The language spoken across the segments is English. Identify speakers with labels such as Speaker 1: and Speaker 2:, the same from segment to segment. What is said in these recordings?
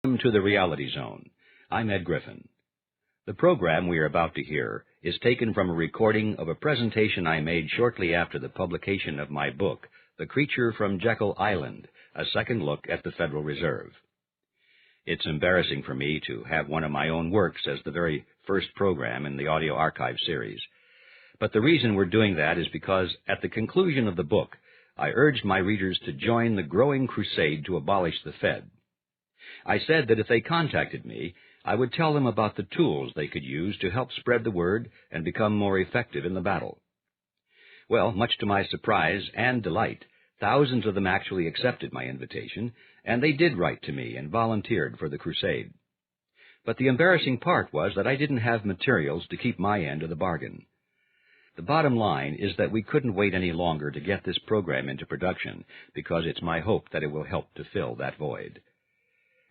Speaker 1: Welcome to the Reality Zone. I'm Ed Griffin. The program we are about to hear is taken from a recording of a presentation I made shortly after the publication of my book, The Creature from Jekyll Island, a second look at the Federal Reserve. It's embarrassing for me to have one of my own works as the very first program in the audio archive series. But the reason we're doing that is because at the conclusion of the book, I urged my readers to join the growing crusade to abolish the Fed. I said that if they contacted me, I would tell them about the tools they could use to help spread the word and become more effective in the battle. Well, much to my surprise and delight, thousands of them actually accepted my invitation, and they did write to me and volunteered for the crusade. But the embarrassing part was that I didn't have materials to keep my end of the bargain. The bottom line is that we couldn't wait any longer to get this program into production, because it's my hope that it will help to fill that void.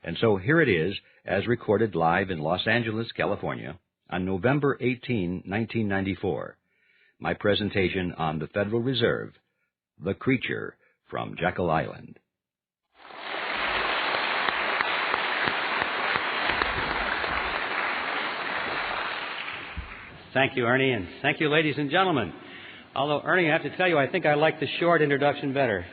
Speaker 1: And so here it is, as recorded live in Los Angeles, California, on November 18, 1994, my presentation on the Federal Reserve, The Creature from Jekyll Island.
Speaker 2: Thank you, Ernie, and thank you, ladies and gentlemen. Although, Ernie, I have to tell you, I think I like the short introduction better.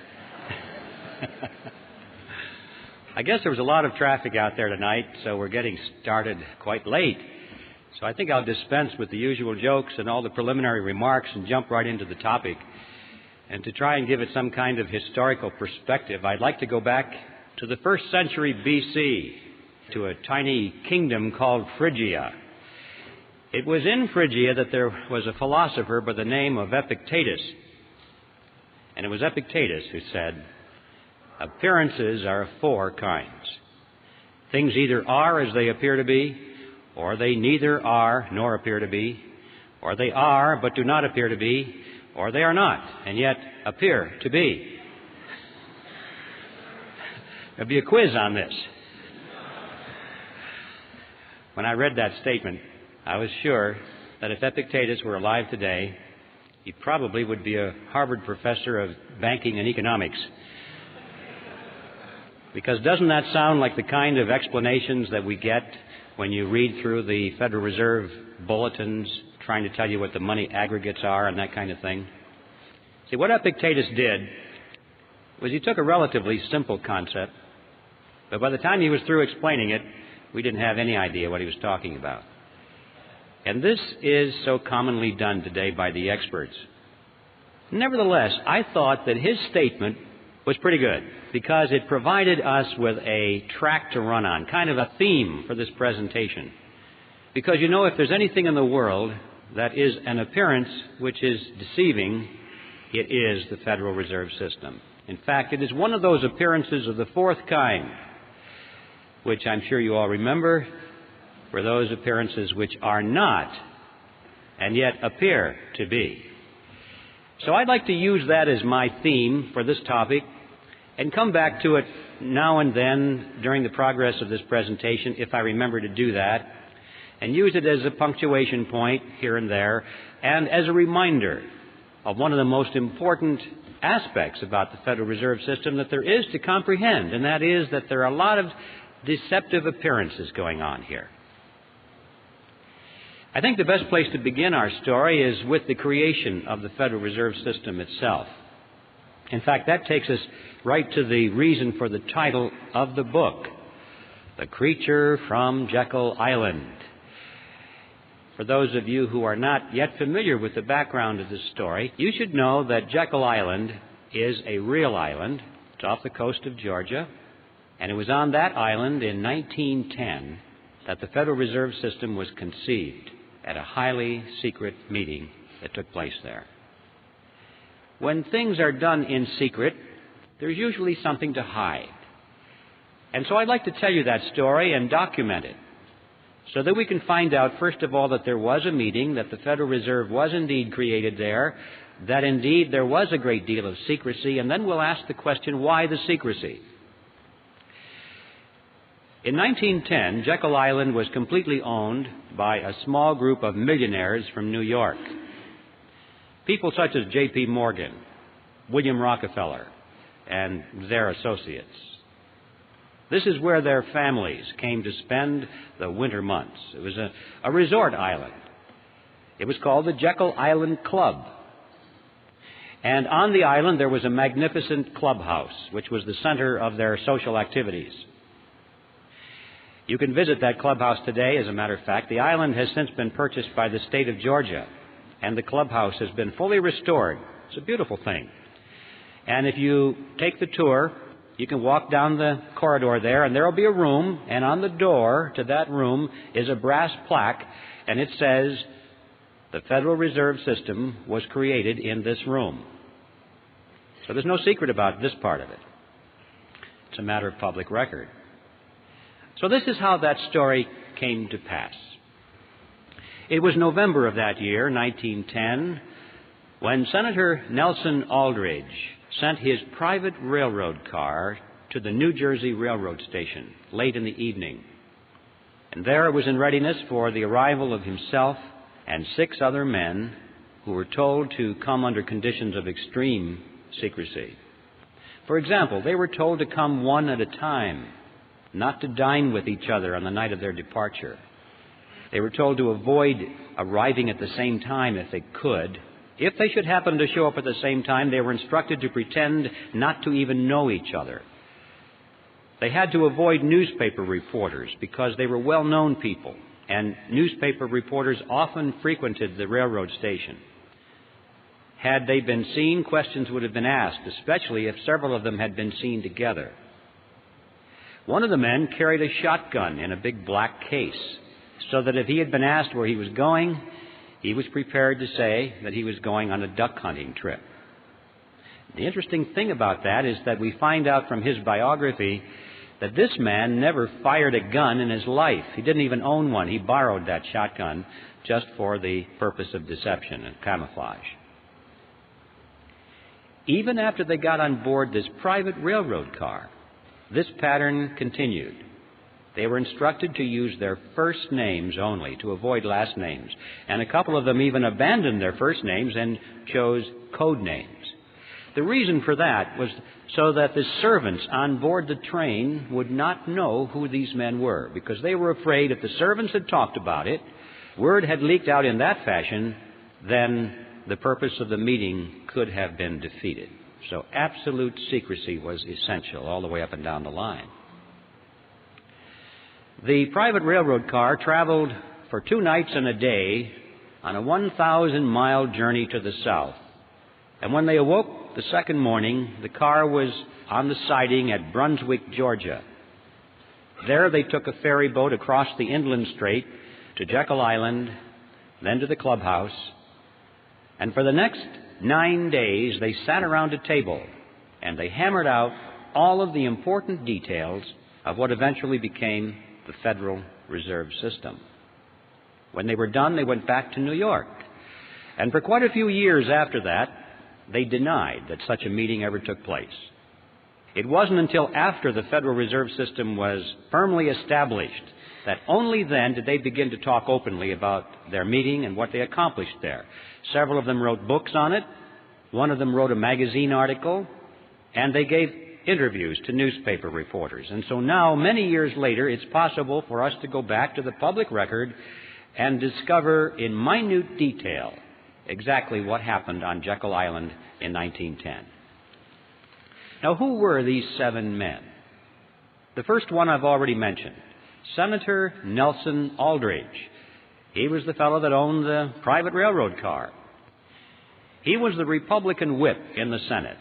Speaker 2: I guess there was a lot of traffic out there tonight, so we're getting started quite late. So I think I'll dispense with the usual jokes and all the preliminary remarks and jump right into the topic. And to try and give it some kind of historical perspective, I'd like to go back to the 1st century B.C., to a tiny kingdom called Phrygia. It was in Phrygia that there was a philosopher by the name of Epictetus. And it was Epictetus who said, "Appearances are of 4 kinds. Things either are as they appear to be, or they neither are nor appear to be, or they are but do not appear to be, or they are not, and yet appear to be." There'll be a quiz on this. When I read that statement, I was sure that if Epictetus were alive today, he probably would be a Harvard professor of banking and economics. Because doesn't that sound like the kind of explanations that we get when you read through the Federal Reserve bulletins trying to tell you what the money aggregates are and that kind of thing? See, what Epictetus did was he took a relatively simple concept, but by the time he was through explaining it, we didn't have any idea what he was talking about. And this is so commonly done today by the experts. Nevertheless, I thought that his statement was pretty good because it provided us with a track to run on, kind of a theme for this presentation. Because, you know, if there's anything in the world that is an appearance which is deceiving, it is the Federal Reserve System. In fact, it is one of those appearances of the 4th kind, which I'm sure you all remember, were those appearances which are not and yet appear to be. So I'd like to use that as my theme for this topic and come back to it now and then during the progress of this presentation, if I remember to do that, and use it as a punctuation point here and there, and as a reminder of one of the most important aspects about the Federal Reserve System that there is to comprehend, and that is that there are a lot of deceptive appearances going on here. I think the best place to begin our story is with the creation of the Federal Reserve System itself. In fact, that takes us right to the reason for the title of the book, The Creature from Jekyll Island. For those of you who are not yet familiar with the background of this story, you should know that Jekyll Island is a real island. It's off the coast of Georgia, and it was on that island in 1910 that the Federal Reserve System was conceived at a highly secret meeting that took place there. When things are done in secret, there's usually something to hide. And so I'd like to tell you that story and document it so that we can find out, first of all, that there was a meeting, that the Federal Reserve was indeed created there, that indeed there was a great deal of secrecy, and then we'll ask the question, why the secrecy? In 1910, Jekyll Island was completely owned by a small group of millionaires from New York. People such as J.P. Morgan, William Rockefeller, and their associates. This is where their families came to spend the winter months. It was a resort island. It was called the Jekyll Island Club. And on the island there was a magnificent clubhouse, which was the center of their social activities. You can visit that clubhouse today, as a matter of fact. The island has since been purchased by the state of Georgia, and the clubhouse has been fully restored. It's a beautiful thing. And if you take the tour, you can walk down the corridor there, and there will be a room, and on the door to that room is a brass plaque, and it says, "The Federal Reserve System was created in this room." So there's no secret about this part of it. It's a matter of public record. So this is how that story came to pass. It was November of that year, 1910, when Senator Nelson Aldrich sent his private railroad car to the New Jersey Railroad Station late in the evening. And there it was in readiness for the arrival of himself and 6 other men who were told to come under conditions of extreme secrecy. For example, they were told to come one at a time, not to dine with each other on the night of their departure. They were told to avoid arriving at the same time if they could. If they should happen to show up at the same time, they were instructed to pretend not to even know each other. They had to avoid newspaper reporters because they were well-known people, and newspaper reporters often frequented the railroad station. Had they been seen, questions would have been asked, especially if several of them had been seen together. One of the men carried a shotgun in a big black case, so that if he had been asked where he was going, he was prepared to say that he was going on a duck hunting trip. The interesting thing about that is that we find out from his biography that this man never fired a gun in his life. He didn't even own one. He borrowed that shotgun just for the purpose of deception and camouflage. Even after they got on board this private railroad car, this pattern continued. They were instructed to use their first names only, to avoid last names. And a couple of them even abandoned their first names and chose code names. The reason for that was so that the servants on board the train would not know who these men were, because they were afraid if the servants had talked about it, word had leaked out in that fashion, then the purpose of the meeting could have been defeated. So absolute secrecy was essential all the way up and down the line. The private railroad car traveled for 2 nights and a day on a 1,000-mile journey to the south. And when they awoke the second morning, the car was on the siding at Brunswick, Georgia. There they took a ferry boat across the inland strait to Jekyll Island, then to the clubhouse. And for the next 9 days, they sat around a table and they hammered out all of the important details of what eventually became the Federal Reserve System. When they were done, they went back to New York. And for quite a few years after that, they denied that such a meeting ever took place. It wasn't until after the Federal Reserve System was firmly established that only then did they begin to talk openly about their meeting and what they accomplished there. Several of them wrote books on it. One of them wrote a magazine article, and they gave interviews to newspaper reporters. And so now, many years later, it's possible for us to go back to the public record and discover in minute detail exactly what happened on Jekyll Island in 1910. Now, who were these 7 men? The first one I've already mentioned, Senator Nelson Aldrich. He was the fellow that owned the private railroad car. He was the Republican whip in the Senate.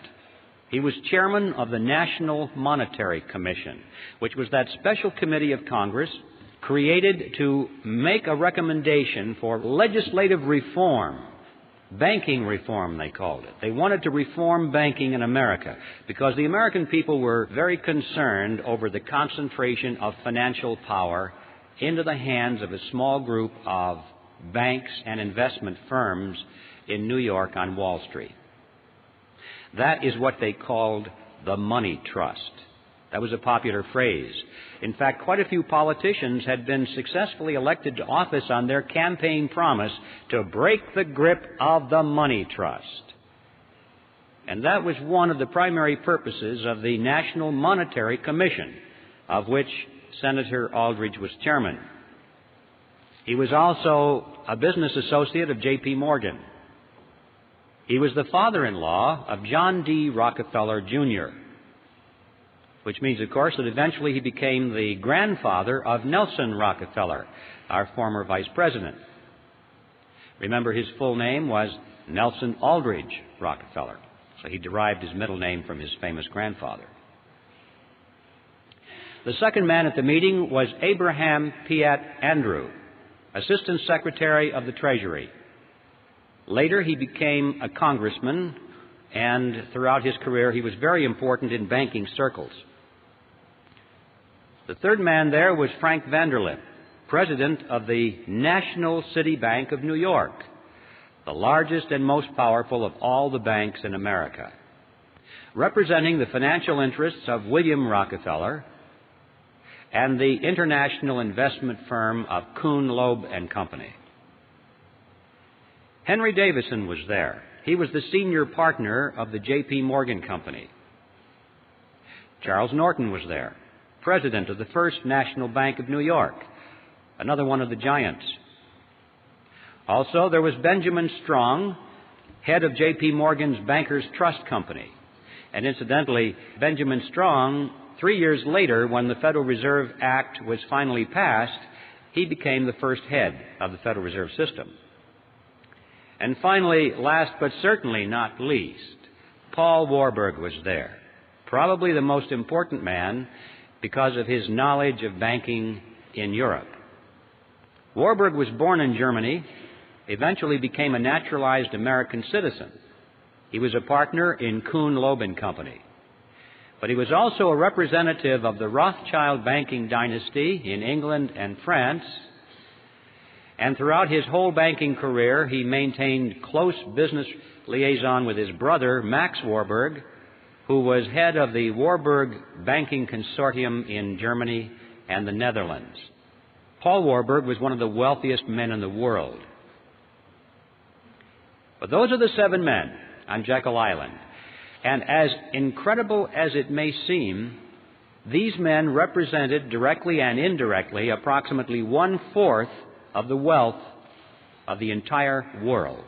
Speaker 2: He was chairman of the National Monetary Commission, which was that special committee of Congress created to make a recommendation for legislative reform. Banking reform, they called it. They wanted to reform banking in America because the American people were very concerned over the concentration of financial power into the hands of a small group of banks and investment firms in New York on Wall Street. That is what they called the money trust. That was a popular phrase. In fact, quite a few politicians had been successfully elected to office on their campaign promise to break the grip of the money trust. And that was one of the primary purposes of the National Monetary Commission, of which Senator Aldrich was chairman. He was also a business associate of J.P. Morgan. He was the father-in-law of John D. Rockefeller, Jr., which means, of course, that eventually he became the grandfather of Nelson Rockefeller, our former vice president. Remember, his full name was Nelson Aldrich Rockefeller, so he derived his middle name from his famous grandfather. The second man at the meeting was Abraham Piatt Andrew, Assistant Secretary of the Treasury. Later, he became a congressman, and throughout his career, he was very important in banking circles. The third man there was Frank Vanderlip, president of the National City Bank of New York, the largest and most powerful of all the banks in America, representing the financial interests of William Rockefeller and the international investment firm of Kuhn, Loeb and Company. Henry Davison was there. He was the senior partner of the J.P. Morgan Company. Charles Norton was there, president of the First National Bank of New York, another one of the giants. Also, there was Benjamin Strong, head of J.P. Morgan's Bankers Trust Company. And incidentally, Benjamin Strong, 3 years later, when the Federal Reserve Act was finally passed, he became the first head of the Federal Reserve System. And finally, last but certainly not least, Paul Warburg was there, probably the most important man because of his knowledge of banking in Europe. Warburg was born in Germany, eventually became a naturalized American citizen. He was a partner in Kuhn, Loeb and Company. But he was also a representative of the Rothschild banking dynasty in England and France. And throughout his whole banking career, he maintained close business liaison with his brother, Max Warburg, who was head of the Warburg Banking Consortium in Germany and the Netherlands. Paul Warburg was one of the wealthiest men in the world. But those are the 7 men on Jekyll Island. And as incredible as it may seem, these men represented directly and indirectly approximately 1/4 of the wealth of the entire world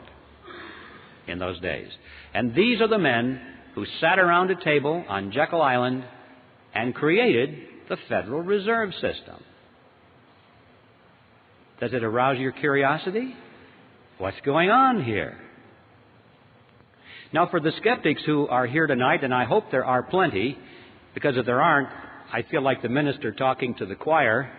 Speaker 2: in those days. And these are the men who sat around a table on Jekyll Island and created the Federal Reserve System. Does it arouse your curiosity? What's going on here? Now, for the skeptics who are here tonight, and I hope there are plenty, because if there aren't, I feel like the minister talking to the choir.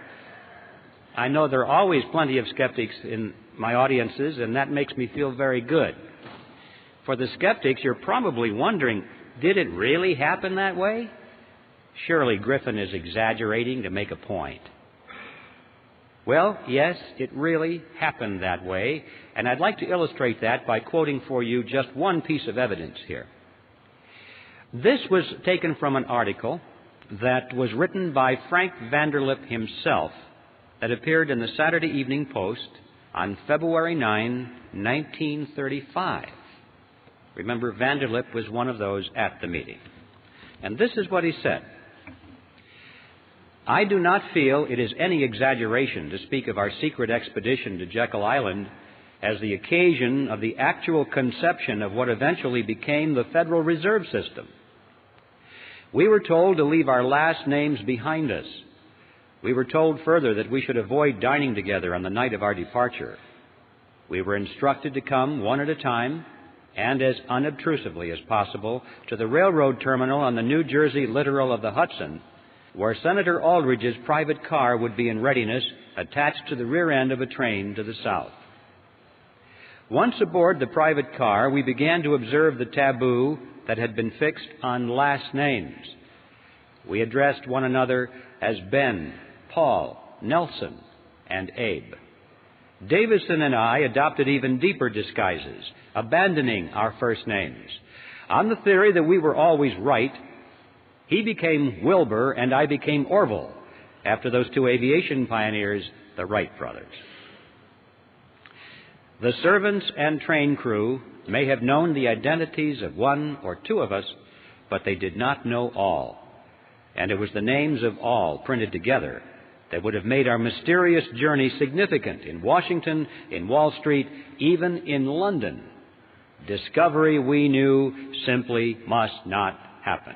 Speaker 2: I know there are always plenty of skeptics in my audiences, and that makes me feel very good. For the skeptics, you're probably wondering, did it really happen that way? Surely Griffin is exaggerating to make a point. Well, yes, it really happened that way, and I'd like to illustrate that by quoting for you just one piece of evidence here. This was taken from an article that was written by Frank Vanderlip himself that appeared in the Saturday Evening Post on February 9, 1935. Remember, Vanderlip was one of those at the meeting. And this is what he said. I do not feel it is any exaggeration to speak of our secret expedition to Jekyll Island as the occasion of the actual conception of what eventually became the Federal Reserve System. We were told to leave our last names behind us. We were told further that we should avoid dining together on the night of our departure. We were instructed to come one at a time and as unobtrusively as possible to the railroad terminal on the New Jersey littoral of the Hudson, where Senator Aldrich's private car would be in readiness attached to the rear end of a train to the south. Once aboard the private car, we began to observe the taboo that had been fixed on last names. We addressed one another as Ben, Paul, Nelson, and Abe. Davison and I adopted even deeper disguises, abandoning our first names. On the theory that we were always right, he became Wilbur and I became Orville, after those two aviation pioneers, the Wright brothers. The servants and train crew may have known the identities of one or two of us, but they did not know all. And it was the names of all printed together that would have made our mysterious journey significant in Washington, in Wall Street, even in London. Discovery, we knew, simply must not happen.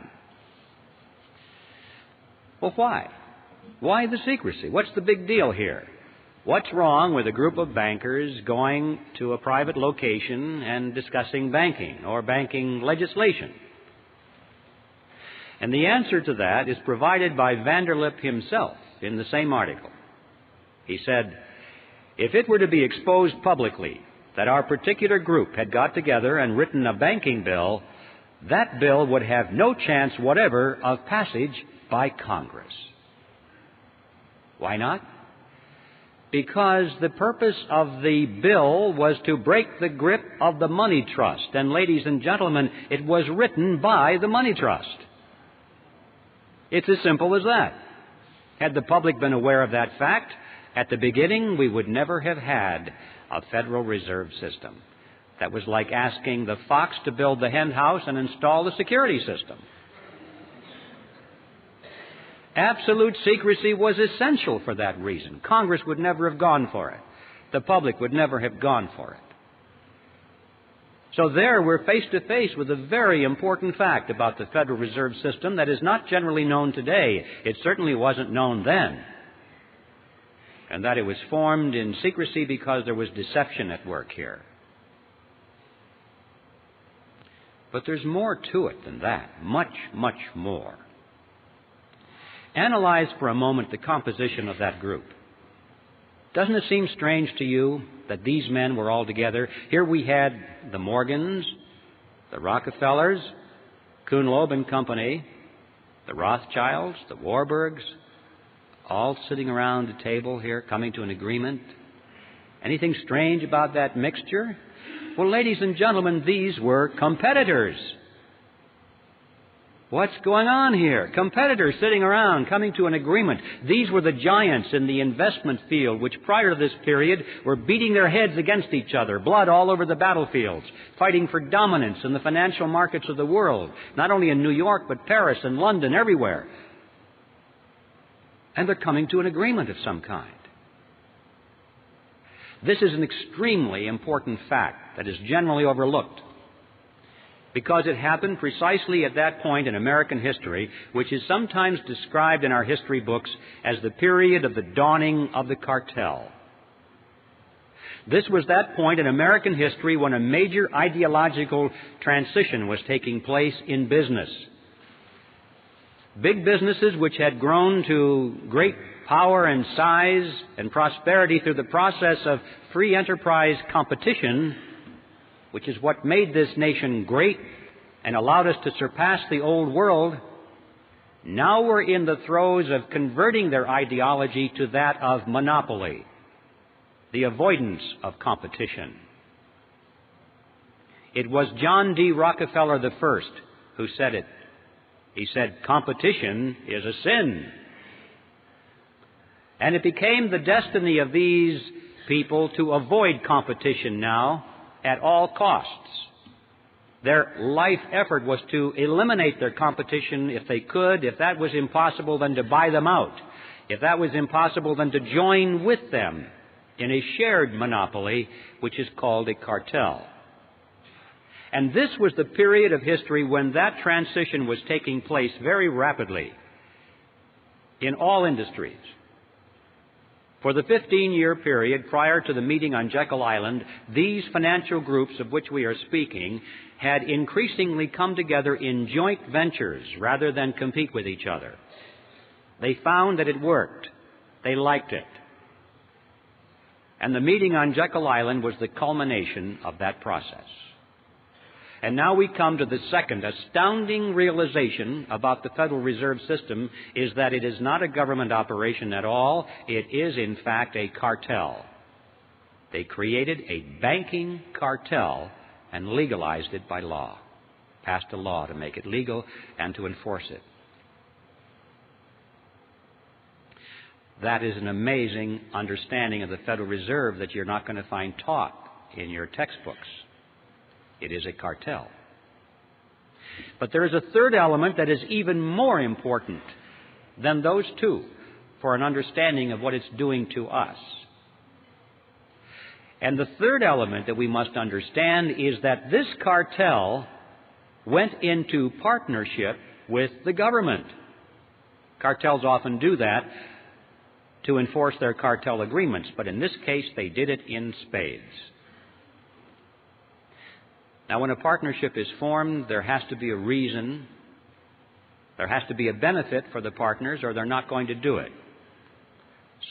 Speaker 2: Well, why? Why the secrecy? What's the big deal here? What's wrong with a group of bankers going to a private location and discussing banking or banking legislation? And the answer to that is provided by Vanderlip himself in the same article. He said, if it were to be exposed publicly that our particular group had got together and written a banking bill, that bill would have no chance whatever of passage by Congress. Why not? Because the purpose of the bill was to break the grip of the money trust. And ladies and gentlemen, it was written by the money trust. It's as simple as that. Had the public been aware of that fact, at the beginning we would never have had a Federal Reserve System. That was like asking the fox to build the hen house and install the security system. Absolute secrecy was essential for that reason. Congress would never have gone for it. The public would never have gone for it. So there we're face to face with a very important fact about the Federal Reserve System that is not generally known today. It certainly wasn't known then. And that it was formed in secrecy because there was deception at work here. But there's more to it than that. Much, much more. Analyze for a moment the composition of that group. Doesn't it seem strange to you that these men were all together? Here we had the Morgans, the Rockefellers, Kuhn, Loeb and Company, the Rothschilds, the Warburgs, all sitting around a table here, coming to an agreement. Anything strange about that mixture? Well, ladies and gentlemen, these were competitors. What's going on here? Competitors sitting around, coming to an agreement. These were the giants in the investment field, which prior to this period were beating their heads against each other, blood all over the battlefields, fighting for dominance in the financial markets of the world, not only in New York, but Paris and London, everywhere. And they're coming to an agreement of some kind. This is an extremely important fact that is generally overlooked, because it happened precisely at that point in American history, which is sometimes described in our history books as the period of the dawning of the cartel. This was that point in American history when a major ideological transition was taking place in business. Big businesses which had grown to great power and size and prosperity through the process of free enterprise competition, which is what made this nation great and allowed us to surpass the old world, now we're in the throes of converting their ideology to that of monopoly, the avoidance of competition. It was John D. Rockefeller I who said it. He said, competition is a sin. And it became the destiny of these people to avoid competition now at all costs. Their life effort was to eliminate their competition if they could. If that was impossible, then to buy them out. If that was impossible, then to join with them in a shared monopoly, which is called a cartel. And this was the period of history when that transition was taking place very rapidly in all industries. For the 15-year period prior to the meeting on Jekyll Island, these financial groups of which we are speaking had increasingly come together in joint ventures rather than compete with each other. They found that it worked. They liked it. And the meeting on Jekyll Island was the culmination of that process. And now we come to the second astounding realization about the Federal Reserve System, is that it is not a government operation at all. It is, in fact, a cartel. They created a banking cartel and legalized it by law, passed a law to make it legal and to enforce it. That is an amazing understanding of the Federal Reserve that you're not going to find taught in your textbooks. It is a cartel. But there is a third element that is even more important than those two for an understanding of what it's doing to us. And the third element that we must understand is that this cartel went into partnership with the government. Cartels often do that to enforce their cartel agreements, but in this case they did it in spades. Now, when a partnership is formed, there has to be a reason, there has to be a benefit for the partners, or they're not going to do it.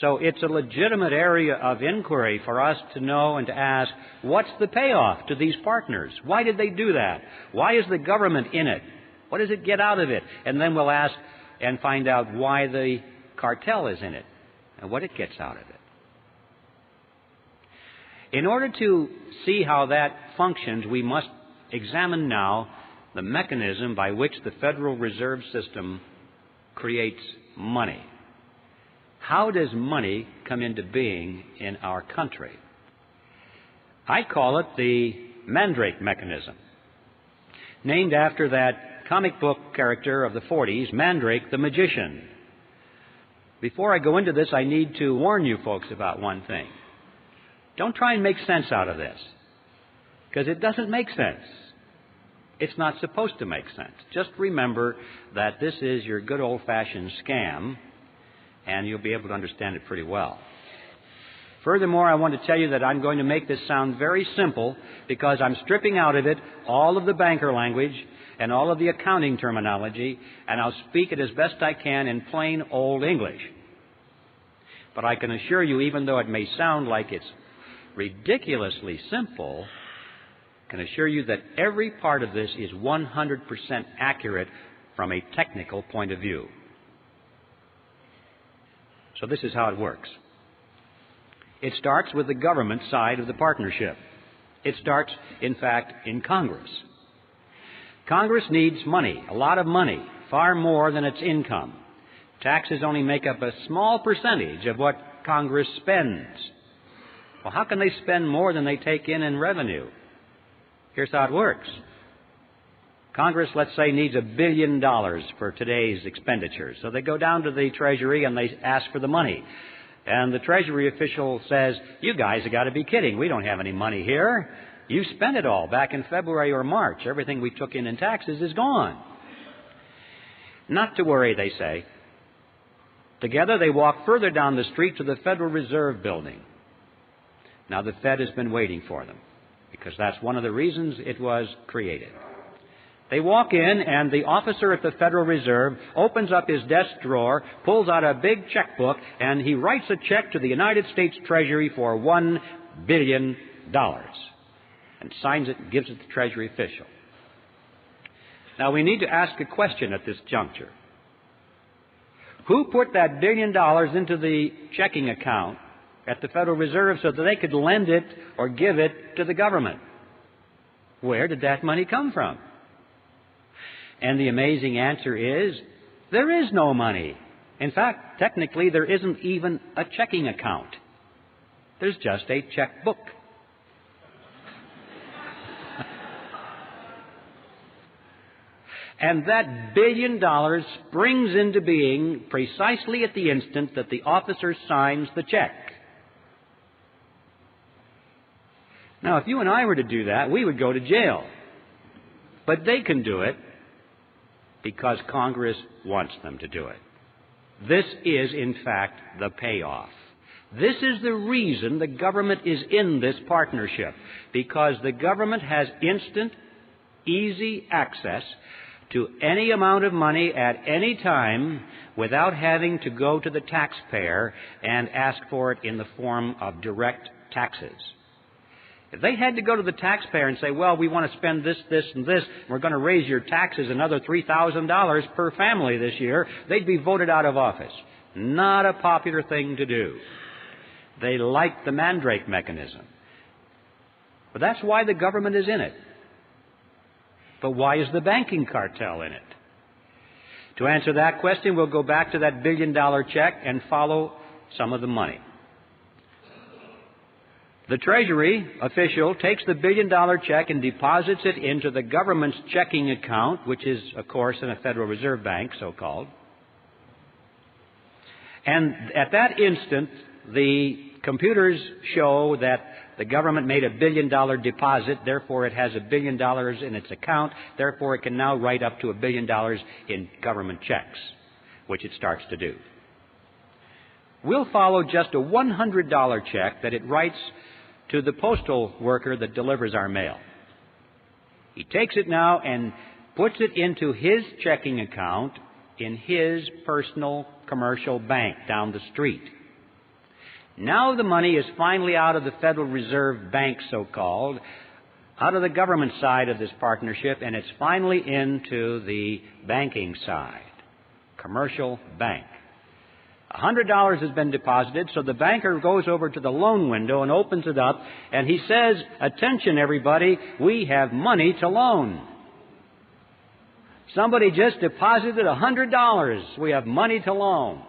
Speaker 2: So it's a legitimate area of inquiry for us to know and to ask, what's the payoff to these partners? Why did they do that? Why is the government in it? What does it get out of it? And then we'll ask and find out why the cartel is in it and what it gets out of it. In order to see how that functions, we must examine now the mechanism by which the Federal Reserve System creates money. How does money come into being in our country? I call it the Mandrake mechanism, named after that comic book character of the 40s, Mandrake the magician. Before I go into this, I need to warn you folks about one thing. Don't try and make sense out of this, because it doesn't make sense. It's not supposed to make sense. Just remember that this is your good old-fashioned scam, and you'll be able to understand it pretty well. Furthermore, I want to tell you that I'm going to make this sound very simple because I'm stripping out of it all of the banker language and all of the accounting terminology, and I'll speak it as best I can in plain old English. But I can assure you, even though it may sound like it's ridiculously simple, I can assure you that every part of this is 100% accurate from a technical point of view. So this is how it works. It starts with the government side of the partnership. It starts, in fact, in Congress. Congress needs money, a lot of money, far more than its income. Taxes only make up a small percentage of what Congress spends. Well, how can they spend more than they take in revenue? Here's how it works. Congress, let's say, needs $1 billion for today's expenditures. So they go down to the Treasury and they ask for the money. And the Treasury official says, you guys have got to be kidding. We don't have any money here. You spent it all back in February or March. Everything we took in taxes is gone. Not to worry, they say. Together they walk further down the street to the Federal Reserve Building. Now the Fed has been waiting for them, because that's one of the reasons it was created. They walk in, and the officer at the Federal Reserve opens up his desk drawer, pulls out a big checkbook, and he writes a check to the United States Treasury for $1 billion and signs it and gives it to the Treasury official. Now, we need to ask a question at this juncture. Who put that $1 billion into the checking account at the Federal Reserve so that they could lend it or give it to the government? Where did that money come from? And the amazing answer is, there is no money. In fact, technically, there isn't even a checking account. There's just a checkbook. And that $1 billion springs into being precisely at the instant that the officer signs the check. Now, if you and I were to do that, we would go to jail. But they can do it because Congress wants them to do it. This is, in fact, the payoff. This is the reason the government is in this partnership, because the government has instant, easy access to any amount of money at any time without having to go to the taxpayer and ask for it in the form of direct taxes. If they had to go to the taxpayer and say, well, we want to spend this, this, and this, we're going to raise your taxes another $3,000 per family this year, they'd be voted out of office. Not a popular thing to do. They like the Mandrake mechanism. But that's why the government is in it. But why is the banking cartel in it? To answer that question, we'll go back to that $1 billion check and follow some of the money. The Treasury official takes the $1 billion check and deposits it into the government's checking account, which is, of course, in a Federal Reserve Bank, so-called. And at that instant, the computers show that the government made $1 billion deposit, therefore it has $1 billion in its account, therefore it can now write up to $1 billion in government checks, which it starts to do. We'll follow just a $100 check that it writes to the postal worker that delivers our mail. He takes it now and puts it into his checking account in his personal commercial bank down the street. Now the money is finally out of the Federal Reserve Bank, so-called, out of the government side of this partnership, and it's finally into the banking side, commercial bank. $100 has been deposited, so the banker goes over to the loan window and opens it up, and he says, "Attention, everybody, we have money to loan. Somebody just deposited $100. We have money to loan."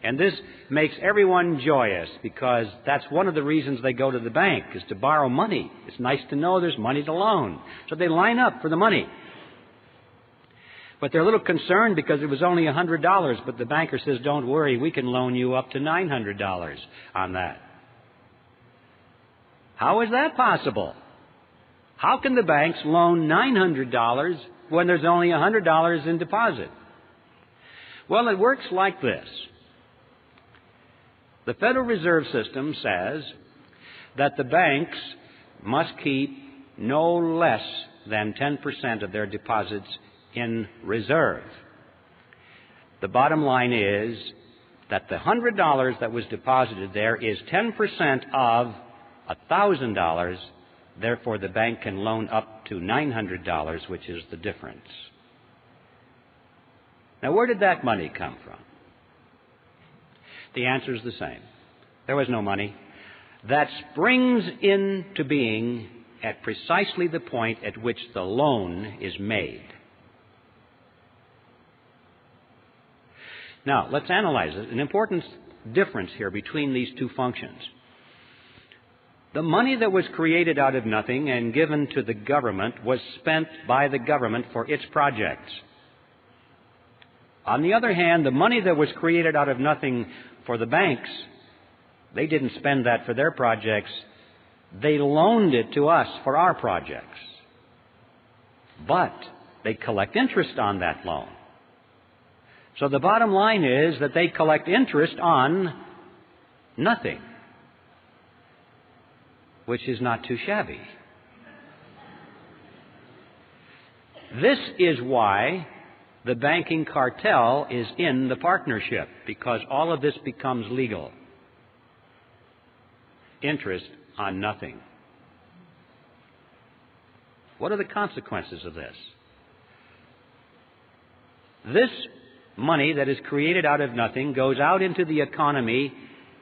Speaker 2: And this makes everyone joyous, because that's one of the reasons they go to the bank, is to borrow money. It's nice to know there's money to loan. So they line up for the money. But they're a little concerned because it was only $100, but the banker says, "Don't worry, we can loan you up to $900 on that." How is that possible? How can the banks loan $900 when there's only $100 in deposit? Well, it works like this. The Federal Reserve System says that the banks must keep no less than 10% of their deposits in reserve. The bottom line is that the $100 that was deposited there is 10% of $1,000. Therefore, the bank can loan up to $900, which is the difference. Now, where did that money come from? The answer is the same. There was no money. That springs into being at precisely the point at which the loan is made. Now, let's analyze it. An important difference here between these two functions. The money that was created out of nothing and given to the government was spent by the government for its projects. On the other hand, the money that was created out of nothing for the banks, they didn't spend that for their projects. They loaned it to us for our projects. But they collect interest on that loan. So the bottom line is that they collect interest on nothing, which is not too shabby. This is why the banking cartel is in the partnership, because all of this becomes legal. Interest on nothing. What are the consequences of this? This money that is created out of nothing goes out into the economy,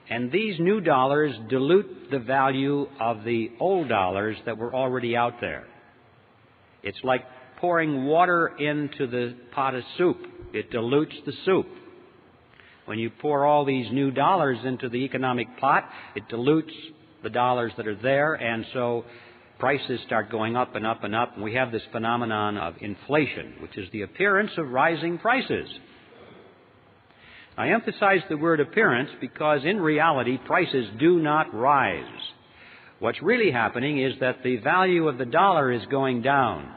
Speaker 2: and these new dollars dilute the value of the old dollars that were already out there. It's like pouring water into the pot of soup. It dilutes the soup. When you pour all these new dollars into the economic pot, it dilutes the dollars that are there, and so prices start going up and up and up, and we have this phenomenon of inflation, which is the appearance of rising prices. I emphasize the word appearance because in reality prices do not rise. What's really happening is that the value of the dollar is going down.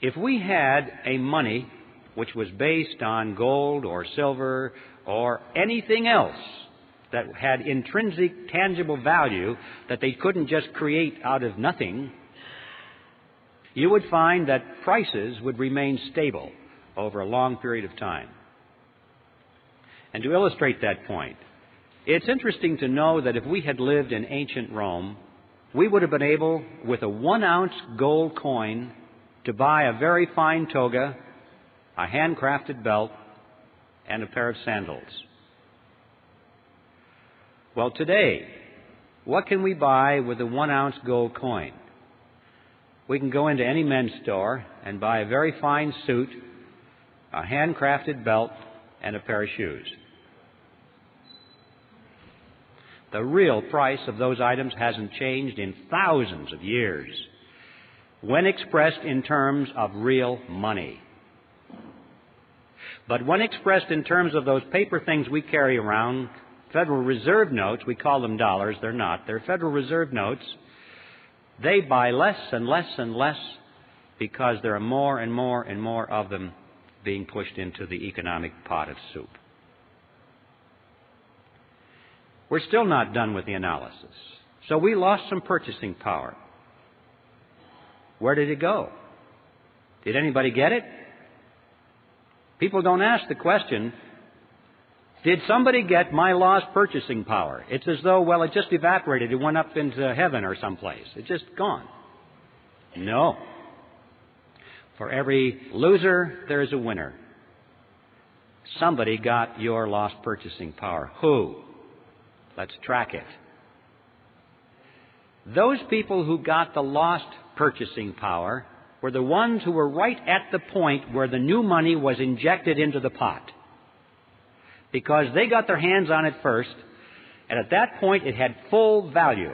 Speaker 2: If we had a money which was based on gold or silver or anything else that had intrinsic tangible value that they couldn't just create out of nothing, you would find that prices would remain stable over a long period of time. And to illustrate that point, it's interesting to know that if we had lived in ancient Rome, we would have been able, with a 1-ounce gold coin, to buy a very fine toga, a handcrafted belt, and a pair of sandals. Well, today, what can we buy with a 1-ounce gold coin? We can go into any men's store and buy a very fine suit, a handcrafted belt, and a pair of shoes. The real price of those items hasn't changed in thousands of years when expressed in terms of real money. But when expressed in terms of those paper things we carry around, Federal Reserve notes, we call them dollars, they're not, they're Federal Reserve notes, they buy less and less and less because there are more and more and more of them being pushed into the economic pot of soup. We're still not done with the analysis. So we lost some purchasing power. Where did it go? Did anybody get it? People don't ask the question, did somebody get my lost purchasing power? It's as though, well, it just evaporated. It went up into heaven or someplace. It's just gone. No. For every loser, there is a winner. Somebody got your lost purchasing power. Who? Let's track it. Those people who got the lost purchasing power were the ones who were right at the point where the new money was injected into the pot. Because they got their hands on it first, and at that point it had full value.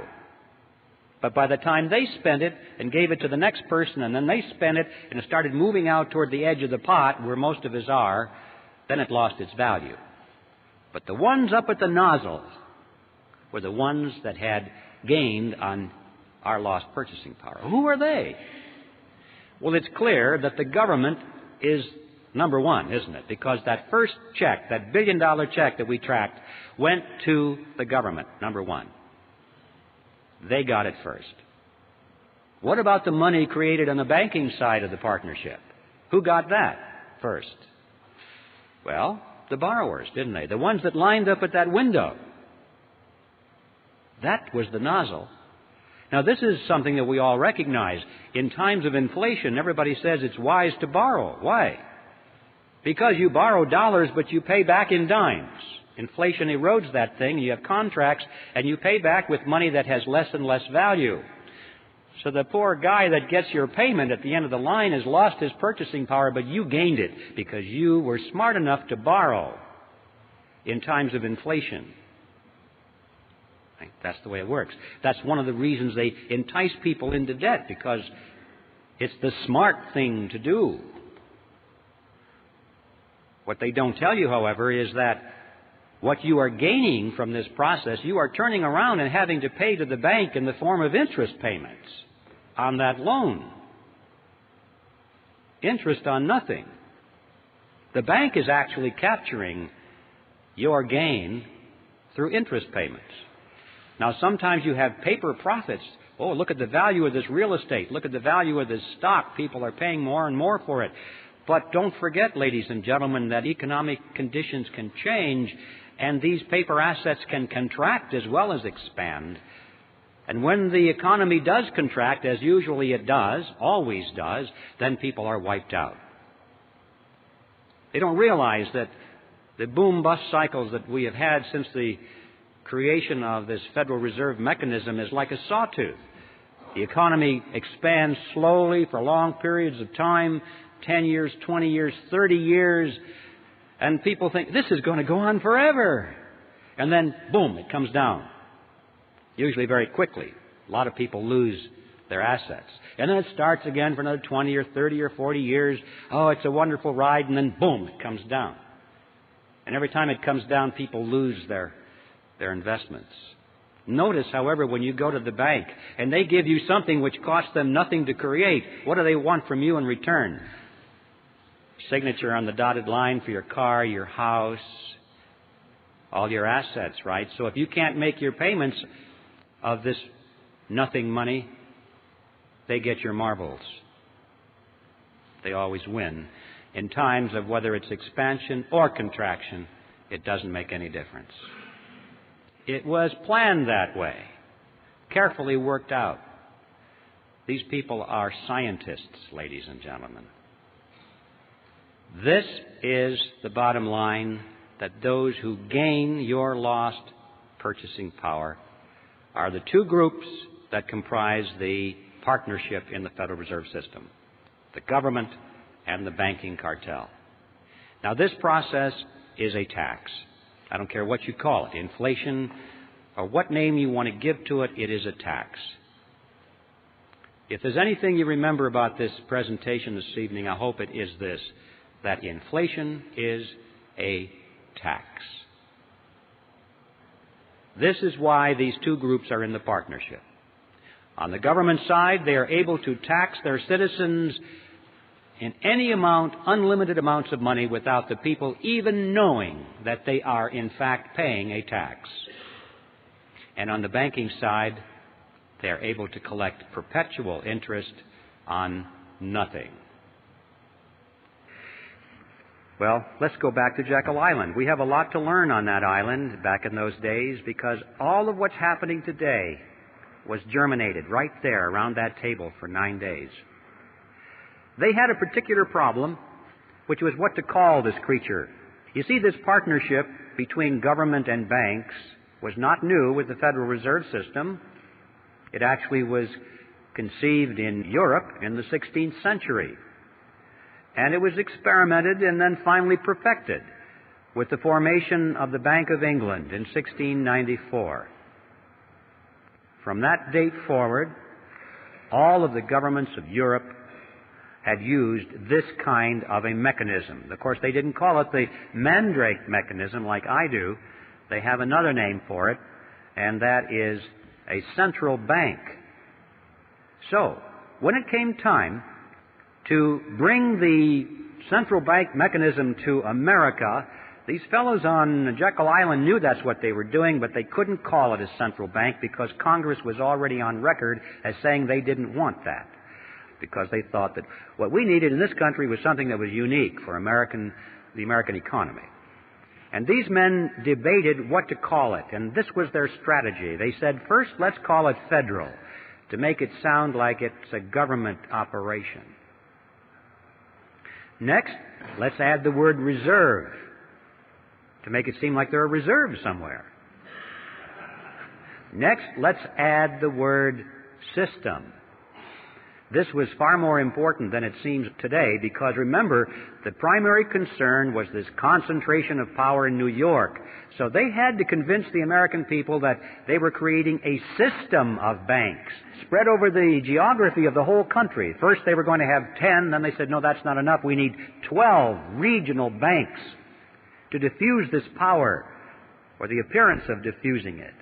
Speaker 2: But by the time they spent it and gave it to the next person, and then they spent it, and it started moving out toward the edge of the pot, where most of us are, then it lost its value. But the ones up at the nozzle were the ones that had gained on our lost purchasing power. Who are they? Well, it's clear that the government is number one, isn't it? Because that first check, that $1 billion check that we tracked, went to the government, number one. They got it first. What about the money created on the banking side of the partnership? Who got that first? Well, the borrowers, didn't they? The ones that lined up at that window. That was the nozzle. Now, this is something that we all recognize. In times of inflation, everybody says it's wise to borrow. Why? Because you borrow dollars, but you pay back in dimes. Inflation erodes that thing. You have contracts, and you pay back with money that has less and less value. So the poor guy that gets your payment at the end of the line has lost his purchasing power, but you gained it because you were smart enough to borrow in times of inflation. That's the way it works. That's one of the reasons they entice people into debt, because it's the smart thing to do. What they don't tell you, however, is that what you are gaining from this process, you are turning around and having to pay to the bank in the form of interest payments on that loan. Interest on nothing. The bank is actually capturing your gain through interest payments. Now, sometimes you have paper profits. Oh, look at the value of this real estate. Look at the value of this stock. People are paying more and more for it. But don't forget, ladies and gentlemen, that economic conditions can change, and these paper assets can contract as well as expand. And when the economy does contract, as usually it does, always does, then people are wiped out. They don't realize that the boom-bust cycles that we have had since the creation of this Federal Reserve mechanism is like a sawtooth. The economy expands slowly for long periods of time, 10 years, 20 years, 30 years, and people think this is going to go on forever. And then, boom, it comes down, usually very quickly. A lot of people lose their assets. And then it starts again for another 20 or 30 or 40 years. Oh, it's a wonderful ride, and then, boom, it comes down. And every time it comes down, people lose their investments. Notice, however, when you go to the bank and they give you something which costs them nothing to create, what do they want from you in return? Signature on the dotted line for your car, your house, all your assets, right? So if you can't make your payments of this nothing money, they get your marbles. They always win. In times of whether it's expansion or contraction, it doesn't make any difference. It was planned that way, carefully worked out. These people are scientists, ladies and gentlemen. This is the bottom line, that those who gain your lost purchasing power are the two groups that comprise the partnership in the Federal Reserve System, the government and the banking cartel. Now, this process is a tax. I don't care what you call it, inflation, or what name you want to give to it, it is a tax. If there's anything you remember about this presentation this evening, I hope it is this. that inflation is a tax. This is why these two groups are in the partnership. On the government side, they are able to tax their citizens in any amount, unlimited amounts of money, without the people even knowing that they are in fact paying a tax. And on the banking side, they are able to collect perpetual interest on nothing. Well, let's go back to Jekyll Island. We have a lot to learn on that island back in those days, because all of what's happening today was germinated right there around that table for 9 days. They had a particular problem, which was what to call this creature. You see, this partnership between government and banks was not new with the Federal Reserve System. It actually was conceived in Europe in the 16th century. And it was experimented and then finally perfected with the formation of the Bank of England in 1694. From that date forward, all of the governments of Europe had used this kind of a mechanism. Of course, they didn't call it the mandrake mechanism like I do. They have another name for it, and that is a central bank. So, when it came time to bring the central bank mechanism to America, these fellows on Jekyll Island knew that's what they were doing, but they couldn't call it a central bank because Congress was already on record as saying they didn't want that, because they thought that what we needed in this country was something that was unique for the American economy. And these men debated what to call it, and this was their strategy. They said, first, let's call it federal, to make it sound like it's a government operation. Next, let's add the word reserve, to make it seem like there are reserves somewhere. Next, let's add the word system. This was far more important than it seems today, because remember, the primary concern was this concentration of power in New York. So they had to convince the American people that they were creating a system of banks spread over the geography of the whole country. First they were going to have 10, then they said, no, that's not enough. We need 12 regional banks to diffuse this power, or the appearance of diffusing it.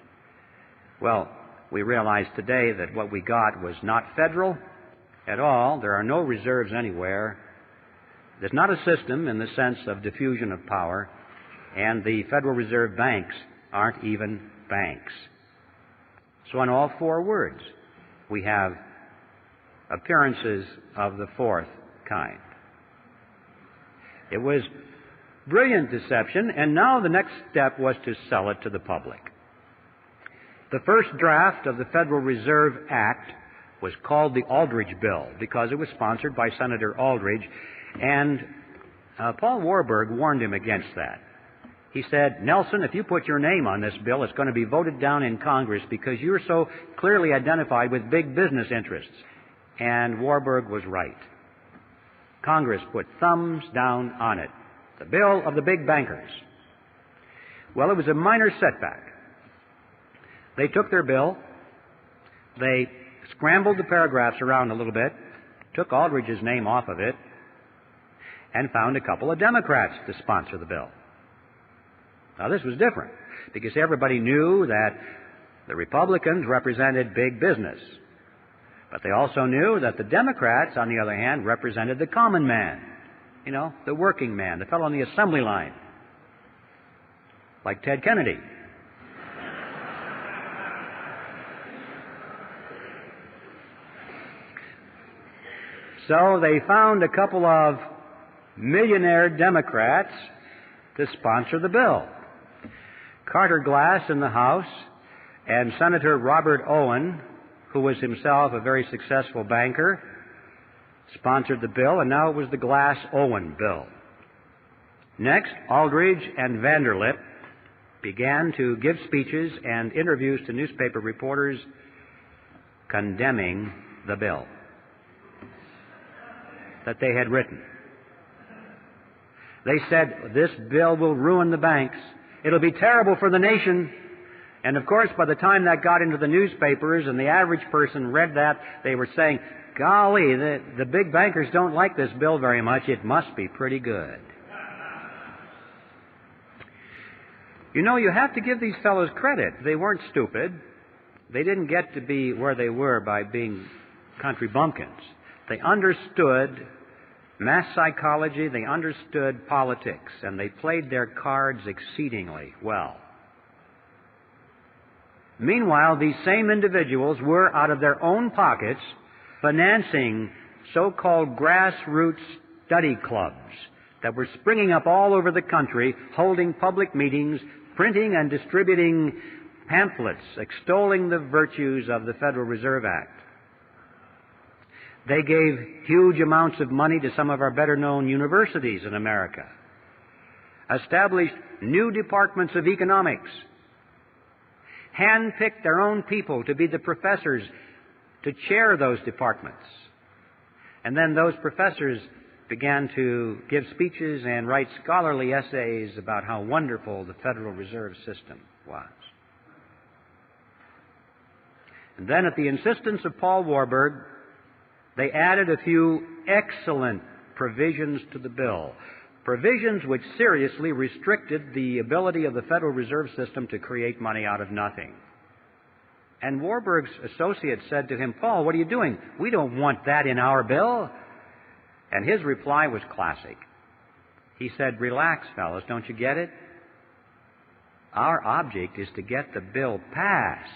Speaker 2: Well, we realize today that what we got was not federal at all. There are no reserves anywhere. There's not a system in the sense of diffusion of power, and the Federal Reserve banks aren't even banks. So in all four words, we have appearances of the fourth kind. It was brilliant deception, and now the next step was to sell it to the public. The first draft of the Federal Reserve Act was called the Aldrich Bill because it was sponsored by Senator Aldrich, and Paul Warburg warned him against that. He said, Nelson, if you put your name on this bill, it's going to be voted down in Congress because you're so clearly identified with big business interests. And Warburg was right. Congress put thumbs down on it. The bill of the big bankers. Well, it was a minor setback. They took their bill, they scrambled the paragraphs around a little bit, took Aldrich's name off of it, and found a couple of Democrats to sponsor the bill. Now, this was different, because everybody knew that the Republicans represented big business. But they also knew that the Democrats, on the other hand, represented the common man. You know, the working man, the fellow on the assembly line, like Ted Kennedy. So they found a couple of millionaire Democrats to sponsor the bill. Carter Glass in the House and Senator Robert Owen, who was himself a very successful banker, sponsored the bill, and now it was the Glass-Owen bill. Next, Aldrich and Vanderlip began to give speeches and interviews to newspaper reporters condemning the bill that they had written. They said, this bill will ruin the banks. It'll be terrible for the nation. And of course, by the time that got into the newspapers and the average person read that, they were saying, golly, the big bankers don't like this bill very much. It must be pretty good. You know, you have to give these fellows credit. They weren't stupid. They didn't get to be where they were by being country bumpkins. They understood mass psychology, they understood politics, and they played their cards exceedingly well. Meanwhile, these same individuals were, out of their own pockets, financing so-called grassroots study clubs that were springing up all over the country, holding public meetings, printing and distributing pamphlets extolling the virtues of the Federal Reserve Act. They gave huge amounts of money to some of our better-known universities in America, established new departments of economics, handpicked their own people to be the professors to chair those departments. And then those professors began to give speeches and write scholarly essays about how wonderful the Federal Reserve System was. And then, at the insistence of Paul Warburg, they added a few excellent provisions to the bill, provisions which seriously restricted the ability of the Federal Reserve System to create money out of nothing. And Warburg's associates said to him, "Paul, what are you doing? We don't want that in our bill." And his reply was classic. He said, "Relax, fellas, don't you get it? Our object is to get the bill passed.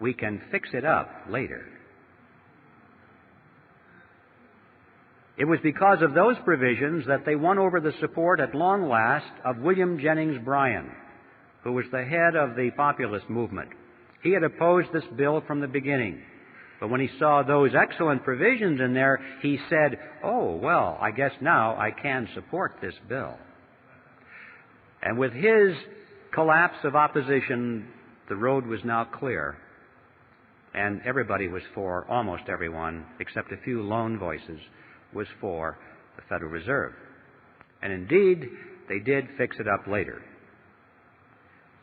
Speaker 2: We can fix it up later." It was because of those provisions that they won over the support at long last of William Jennings Bryan, who was the head of the populist movement. He had opposed this bill from the beginning. But when he saw those excellent provisions in there, he said, "Oh, well, I guess now I can support this bill." And with his collapse of opposition, the road was now clear. And everybody was for, almost everyone, except a few lone voices, was for the Federal Reserve. And indeed, they did fix it up later.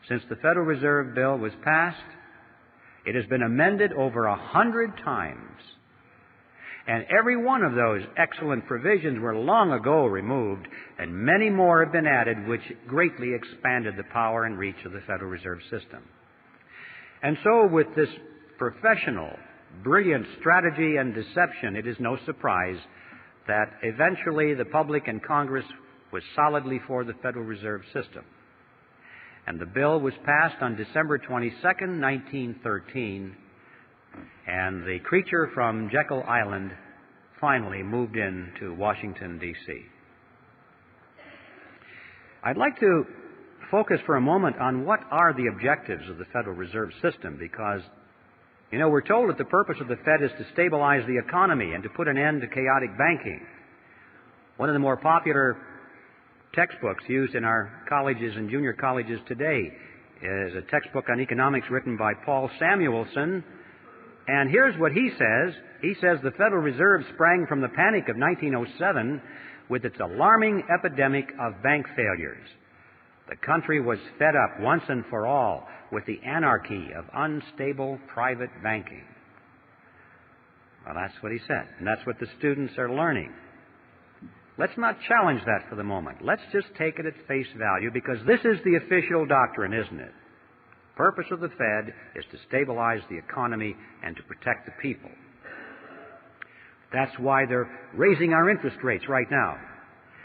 Speaker 2: Since the Federal Reserve Bill was passed, it has been amended over 100 times. And every one of those excellent provisions were long ago removed, and many more have been added, which greatly expanded the power and reach of the Federal Reserve System. And so, with this professional, brilliant strategy and deception, it is no surprise that eventually the public and Congress was solidly for the Federal Reserve System. And the bill was passed on December 22nd, 1913, and the Creature from Jekyll Island finally moved into Washington, D.C. I'd like to focus for a moment on what are the objectives of the Federal Reserve System, because you know, we're told that the purpose of the Fed is to stabilize the economy and to put an end to chaotic banking. One of the more popular textbooks used in our colleges and junior colleges today is a textbook on economics written by Paul Samuelson. And here's what he says. He says the Federal Reserve sprang from the panic of 1907 with its alarming epidemic of bank failures. The country was fed up once and for all with the anarchy of unstable private banking. Well, that's what he said, and that's what the students are learning. Let's not challenge that for the moment. Let's just take it at face value, because this is the official doctrine, isn't it? The purpose of the Fed is to stabilize the economy and to protect the people. That's why they're raising our interest rates right now.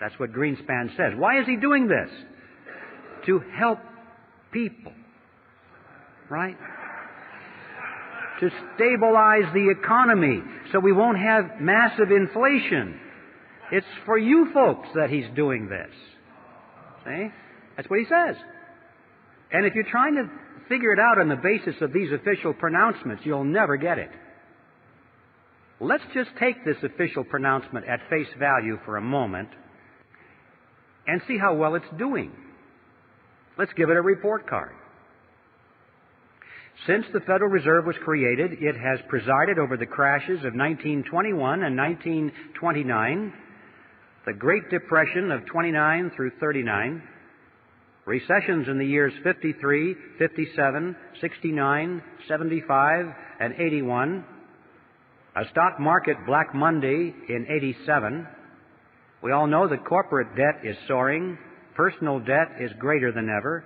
Speaker 2: That's what Greenspan says. Why is he doing this? To help people. Right? To stabilize the economy so we won't have massive inflation. It's for you folks that he's doing this. See? That's what he says. And if you're trying to figure it out on the basis of these official pronouncements, you'll never get it. Let's just take this official pronouncement at face value for a moment and see how well it's doing. Let's give it a report card. Since the Federal Reserve was created, it has presided over the crashes of 1921 and 1929, the Great Depression of 29 through 39, recessions in the years 53, 57, 69, 75, and 81, A stock market Black Monday in '87. We all know that corporate debt is soaring. Personal debt is greater than ever.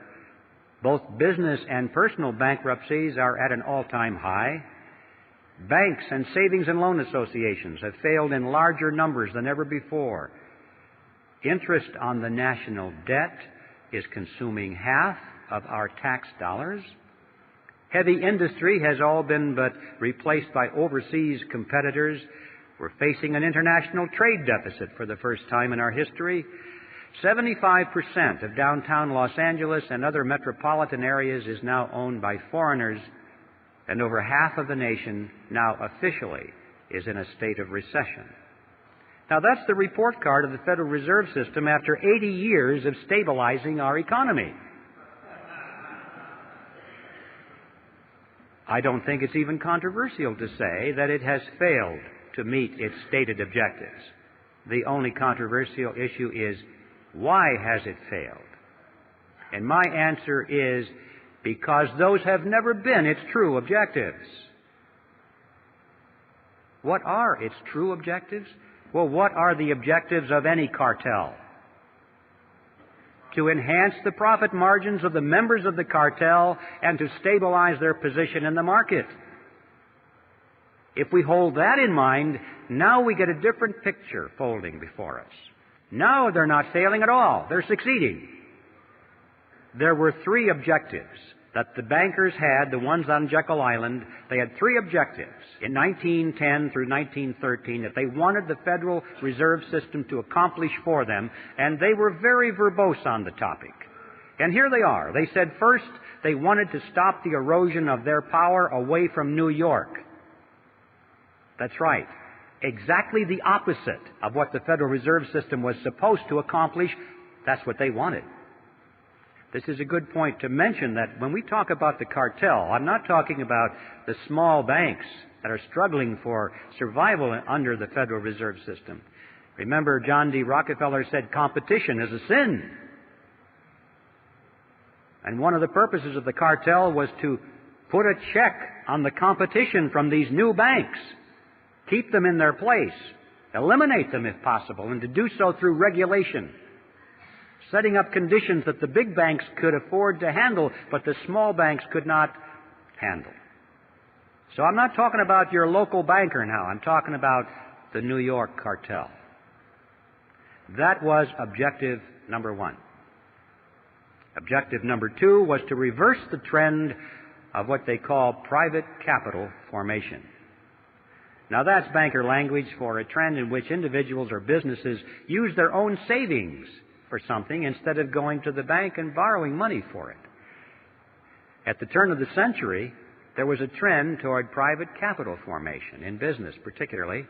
Speaker 2: Both business and personal bankruptcies are at an all-time high. Banks and savings and loan associations have failed in larger numbers than ever before. Interest on the national debt is consuming half of our tax dollars. Heavy industry has all been but replaced by overseas competitors. We're facing an international trade deficit for the first time in our history. 75% of downtown Los Angeles and other metropolitan areas is now owned by foreigners, and over half of the nation now officially is in a state of recession. Now, that's the report card of the Federal Reserve System after 80 years of stabilizing our economy. I don't think it's even controversial to say that it has failed to meet its stated objectives. The only controversial issue is, why has it failed? And my answer is, because those have never been its true objectives. What are its true objectives? Well, what are the objectives of any cartel? To enhance the profit margins of the members of the cartel and to stabilize their position in the market. If we hold that in mind, now we get a different picture folding before us. Now they're not failing at all. They're succeeding. There were three objectives that the bankers had, the ones on Jekyll Island. They had three objectives in 1910 through 1913 that they wanted the Federal Reserve System to accomplish for them, and they were very verbose on the topic. And here they are. They said first they wanted to stop the erosion of their power away from New York. That's right. Exactly the opposite of what the Federal Reserve System was supposed to accomplish. That's what they wanted. This is a good point to mention that when we talk about the cartel, I'm not talking about the small banks that are struggling for survival under the Federal Reserve System. Remember, John D. Rockefeller said competition is a sin. And one of the purposes of the cartel was to put a check on the competition from these new banks, keep them in their place, eliminate them if possible, and to do so through regulation, setting up conditions that the big banks could afford to handle, but the small banks could not handle. So I'm not talking about your local banker now. I'm talking about the New York cartel. That was objective number one. Objective number two was to reverse the trend of what they call private capital formation. Now, that's banker language for a trend in which individuals or businesses use their own savings for something instead of going to the bank and borrowing money for it. At the turn of the century, there was a trend toward private capital formation, in business particularly.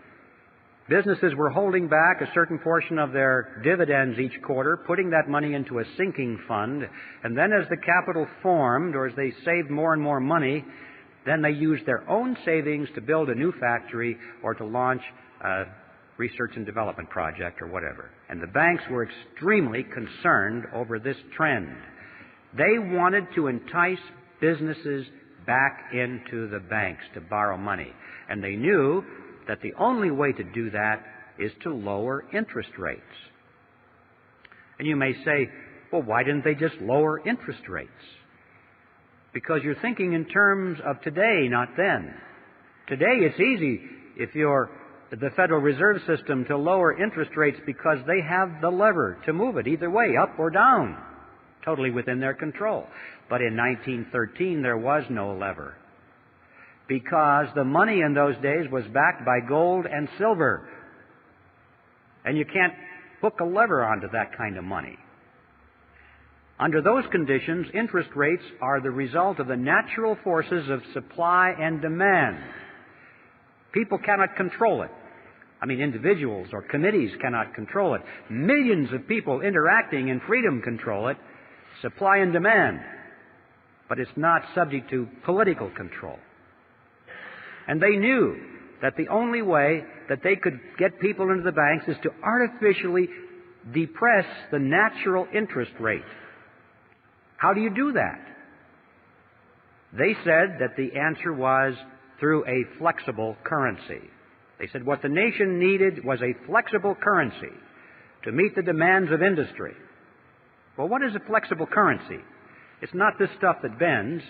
Speaker 2: Businesses were holding back a certain portion of their dividends each quarter, putting that money into a sinking fund, and then as the capital formed, or as they saved more and more money, then they used their own savings to build a new factory or to launch a research and development project or whatever. And the banks were extremely concerned over this trend. They wanted to entice businesses back into the banks to borrow money. And they knew that the only way to do that is to lower interest rates. And you may say, well, why didn't they just lower interest rates? Because you're thinking in terms of today, not then. Today it's easy if you're the Federal Reserve System to lower interest rates because they have the lever to move it either way, up or down, totally within their control. But in 1913 there was no lever because the money in those days was backed by gold and silver. And you can't hook a lever onto that kind of money. Under those conditions, interest rates are the result of the natural forces of supply and demand. People cannot control it. I mean, individuals or committees cannot control it. Millions of people interacting in freedom control it, supply and demand. But it's not subject to political control. And they knew that the only way that they could get people into the banks is to artificially depress the natural interest rate. How do you do that? They said that the answer was through a flexible currency. They said what the nation needed was a flexible currency to meet the demands of industry. Well, what is a flexible currency? It's not this stuff that bends.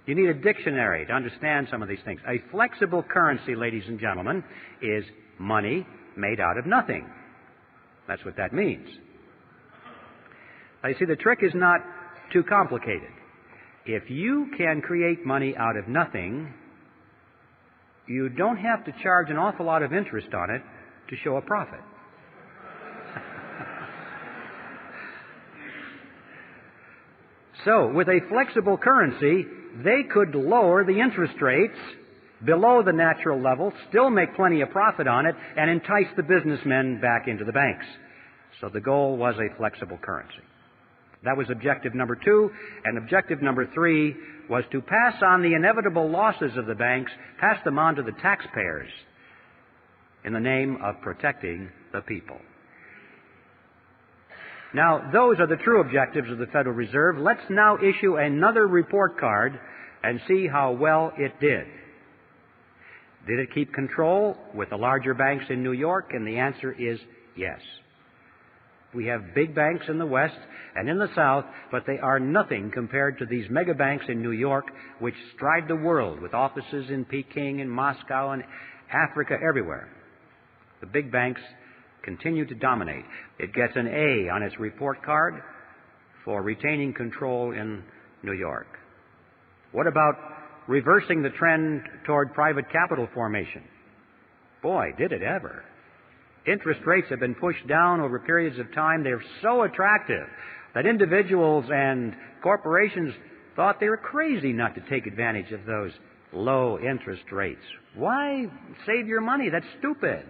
Speaker 2: You need a dictionary to understand some of these things. A flexible currency, ladies and gentlemen, is money made out of nothing. That's what that means. Now, you see, the trick is not too complicated. If you can create money out of nothing, you don't have to charge an awful lot of interest on it to show a profit. So, with a flexible currency, they could lower the interest rates below the natural level, still make plenty of profit on it, and entice the businessmen back into the banks. So the goal was a flexible currency. That was objective number 2, and objective number 3 was to pass on the inevitable losses of the banks, pass them on to the taxpayers in the name of protecting the people. Now, those are the true objectives of the Federal Reserve. Let's now issue another report card and see how well it did. Did it keep control with the larger banks in New York? And the answer is yes. We have big banks in the West and in the South, but they are nothing compared to these mega banks in New York, which stride the world with offices in Peking and Moscow and Africa, everywhere. The big banks continue to dominate. It gets an A on its report card for retaining control in New York. What about reversing the trend toward private capital formation? Boy, did it ever. Interest rates have been pushed down over periods of time. They're so attractive that individuals and corporations thought they were crazy not to take advantage of those low interest rates. Why save your money? That's stupid.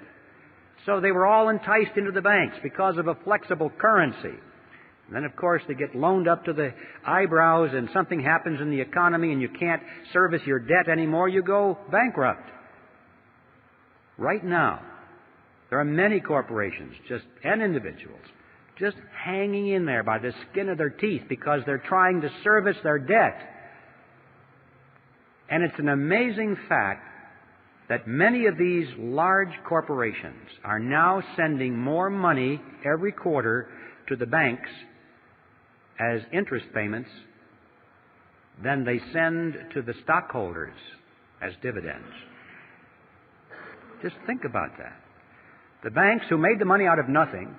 Speaker 2: So they were all enticed into the banks because of a flexible currency. And then, of course, they get loaned up to the eyebrows and something happens in the economy and you can't service your debt anymore, you go bankrupt. Right now, there are many corporations and individuals just hanging in there by the skin of their teeth because they're trying to service their debt. And it's an amazing fact that many of these large corporations are now sending more money every quarter to the banks as interest payments than they send to the stockholders as dividends. Just think about that. The banks who made the money out of nothing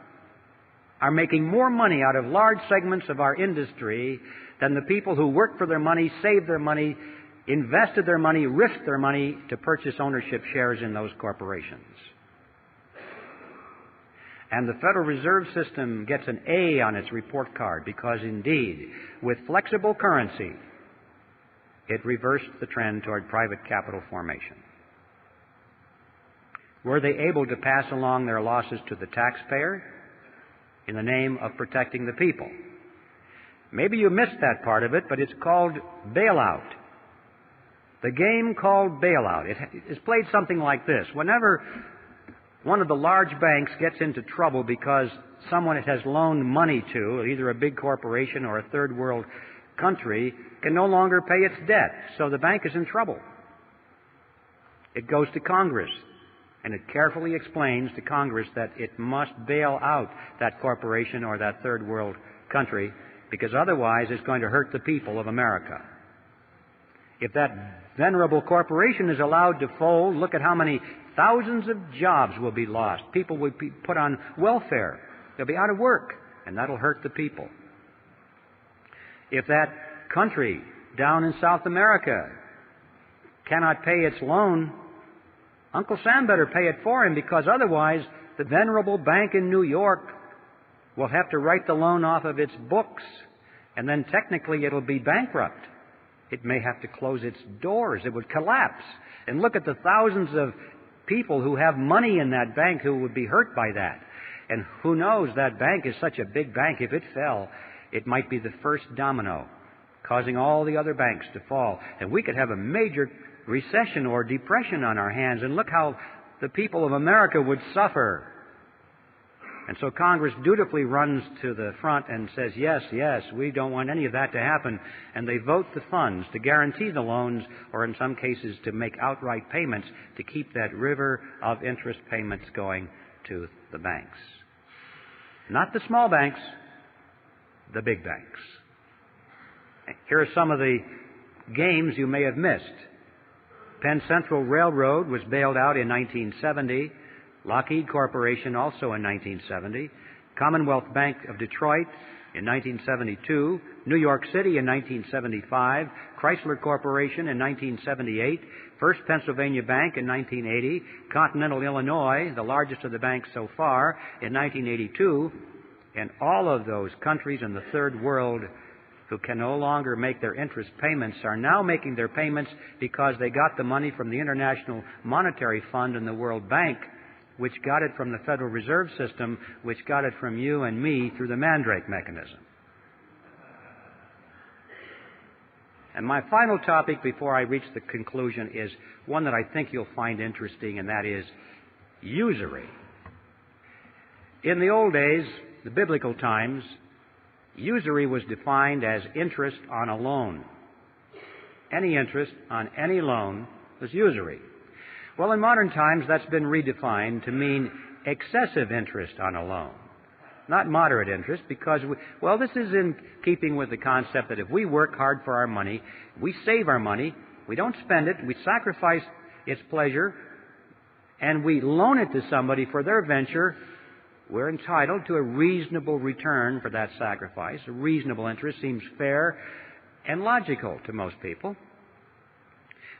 Speaker 2: are making more money out of large segments of our industry than the people who worked for their money, saved their money, invested their money, risked their money to purchase ownership shares in those corporations. And the Federal Reserve System gets an A on its report card because, indeed, with flexible currency, it reversed the trend toward private capital formation. Were they able to pass along their losses to the taxpayer in the name of protecting the people? Maybe you missed that part of it, but it's called bailout. The game called bailout. It is played something like this. Whenever one of the large banks gets into trouble because someone it has loaned money to, either a big corporation or a third world country, can no longer pay its debt, so the bank is in trouble. It goes to Congress, and it carefully explains to Congress that it must bail out that corporation or that third world country, because otherwise it's going to hurt the people of America. If that venerable corporation is allowed to fold, look at how many thousands of jobs will be lost. People will be put on welfare. They'll be out of work, and that'll hurt the people. If that country down in South America cannot pay its loan, Uncle Sam better pay it for him, because otherwise the venerable bank in New York will have to write the loan off of its books, and then technically it'll be bankrupt. It may have to close its doors. It would collapse. And look at the thousands of people who have money in that bank who would be hurt by that. And who knows, that bank is such a big bank, if it fell, it might be the first domino, causing all the other banks to fall. And we could have a major recession or depression on our hands. And look how the people of America would suffer. And so Congress dutifully runs to the front and says, yes, yes, we don't want any of that to happen. And they vote the funds to guarantee the loans, or in some cases to make outright payments to keep that river of interest payments going to the banks. Not the small banks, the big banks. Here are some of the games you may have missed. Penn Central Railroad was bailed out in 1970. Lockheed Corporation also in 1970. Commonwealth Bank of Detroit in 1972. New York City in 1975. Chrysler Corporation in 1978. First Pennsylvania Bank in 1980. Continental Illinois, the largest of the banks so far, in 1982. And all of those countries in the third world who can no longer make their interest payments are now making their payments because they got the money from the International Monetary Fund and the World Bank, which got it from the Federal Reserve System, which got it from you and me through the Mandrake mechanism. And my final topic before I reach the conclusion is one that I think you'll find interesting, and that is usury. In the old days, the biblical times, usury was defined as interest on a loan. Any interest on any loan was usury. Well, in modern times, that's been redefined to mean excessive interest on a loan, not moderate interest, because, this is in keeping with the concept that if we work hard for our money, we save our money, we don't spend it, we sacrifice its pleasure, and we loan it to somebody for their venture, we're entitled to a reasonable return for that sacrifice. A reasonable interest seems fair and logical to most people.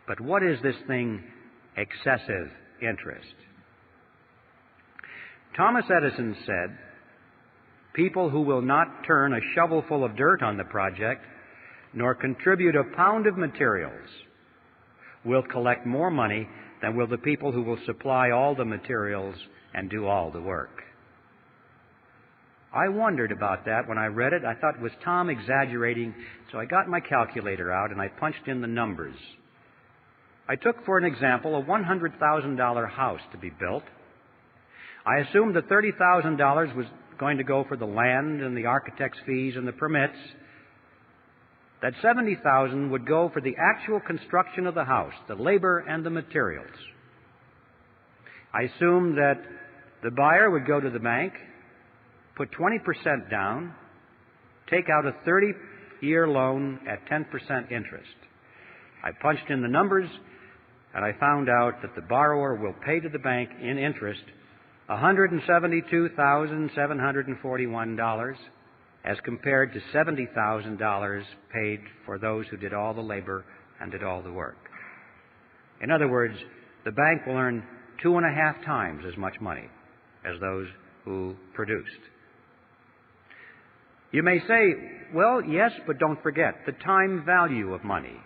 Speaker 2: But what is this thing, excessive interest? Thomas Edison said, people who will not turn a shovelful of dirt on the project, nor contribute a pound of materials, will collect more money than will the people who will supply all the materials and do all the work. I wondered about that when I read it. I thought, was Tom exaggerating? So I got my calculator out and I punched in the numbers. I took, for an example, a $100,000 house to be built. I assumed that $30,000 was going to go for the land and the architect's fees and the permits, that $70,000 would go for the actual construction of the house, the labor and the materials. I assumed that the buyer would go to the bank, put 20% down, take out a 30-year loan at 10% interest. I punched in the numbers, and I found out that the borrower will pay to the bank in interest $172,741 as compared to $70,000 paid for those who did all the labor and did all the work. In other words, the bank will earn 2.5 times as much money as those who produced. You may say, well, yes, but don't forget the time value of money.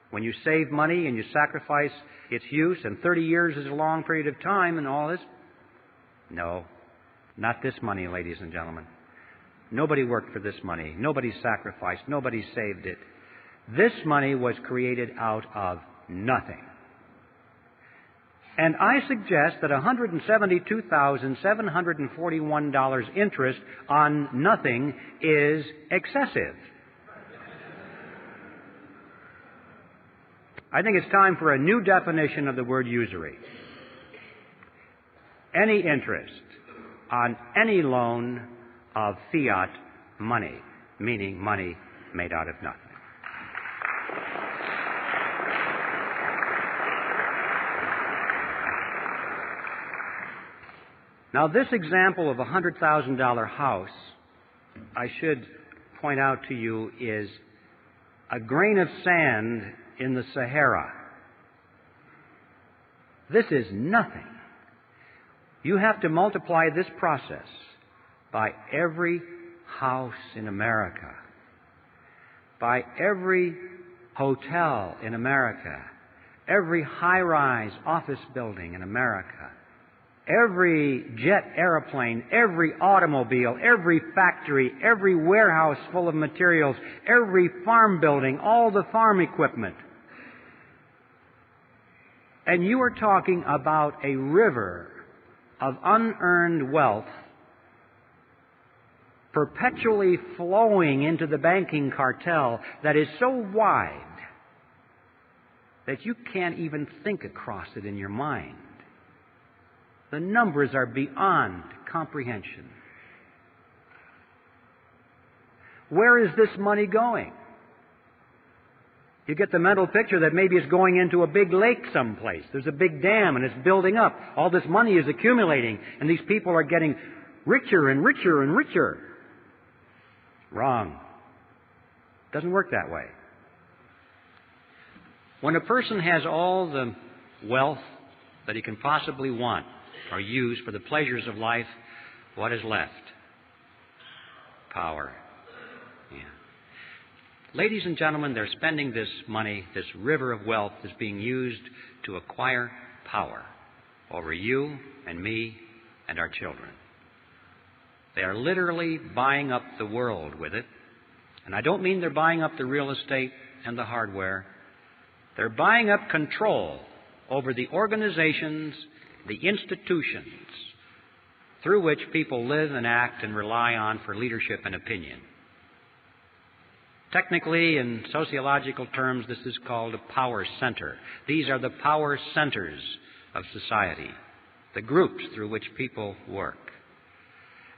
Speaker 2: When you save money and you sacrifice its use, and 30 years is a long period of time and all this. No, not this money, ladies and gentlemen. Nobody worked for this money. Nobody sacrificed. Nobody saved it. This money was created out of nothing. And I suggest that $172,741 interest on nothing is excessive. I think it's time for a new definition of the word usury. Any interest on any loan of fiat money, meaning money made out of nothing. Now, this example of a $100,000 house, I should point out to you, is a grain of sand in the Sahara. This is nothing. You have to multiply this process by every house in America, by every hotel in America, every high-rise office building in America, every jet airplane, every automobile, every factory, every warehouse full of materials, every farm building, all the farm equipment. And you are talking about a river of unearned wealth perpetually flowing into the banking cartel that is so wide that you can't even think across it in your mind. The numbers are beyond comprehension. Where is this money going? You get the mental picture that maybe it's going into a big lake someplace. There's a big dam and it's building up. All this money is accumulating and these people are getting richer and richer and richer. Wrong. Doesn't work that way. When a person has all the wealth that he can possibly want or use for the pleasures of life, what is left? Power. Yeah. Ladies and gentlemen, they're spending this money, this river of wealth is being used to acquire power over you and me and our children. They are literally buying up the world with it. And I don't mean they're buying up the real estate and the hardware. They're buying up control over the organizations, the institutions through which people live and act and rely on for leadership and opinion. Technically, in sociological terms, this is called a power center. These are the power centers of society, the groups through which people work.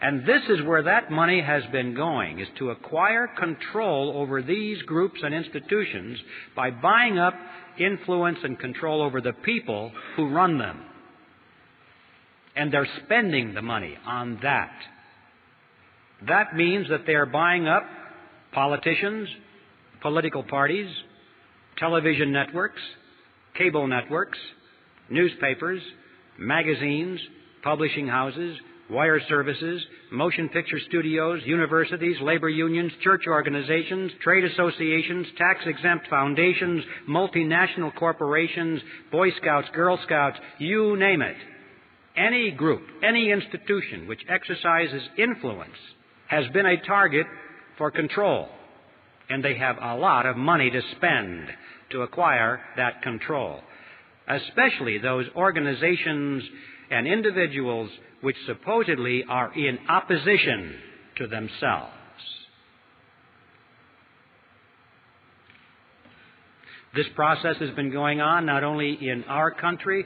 Speaker 2: And this is where that money has been going, is to acquire control over these groups and institutions by buying up influence and control over the people who run them. And they're spending the money on that. That means that they are buying up politicians, political parties, television networks, cable networks, newspapers, magazines, publishing houses, wire services, motion picture studios, universities, labor unions, church organizations, trade associations, tax-exempt foundations, multinational corporations, Boy Scouts, Girl Scouts, you name it. Any group, any institution which exercises influence has been a target for control. And they have a lot of money to spend to acquire that control. Especially those organizations and individuals which supposedly are in opposition to themselves. This process has been going on not only in our country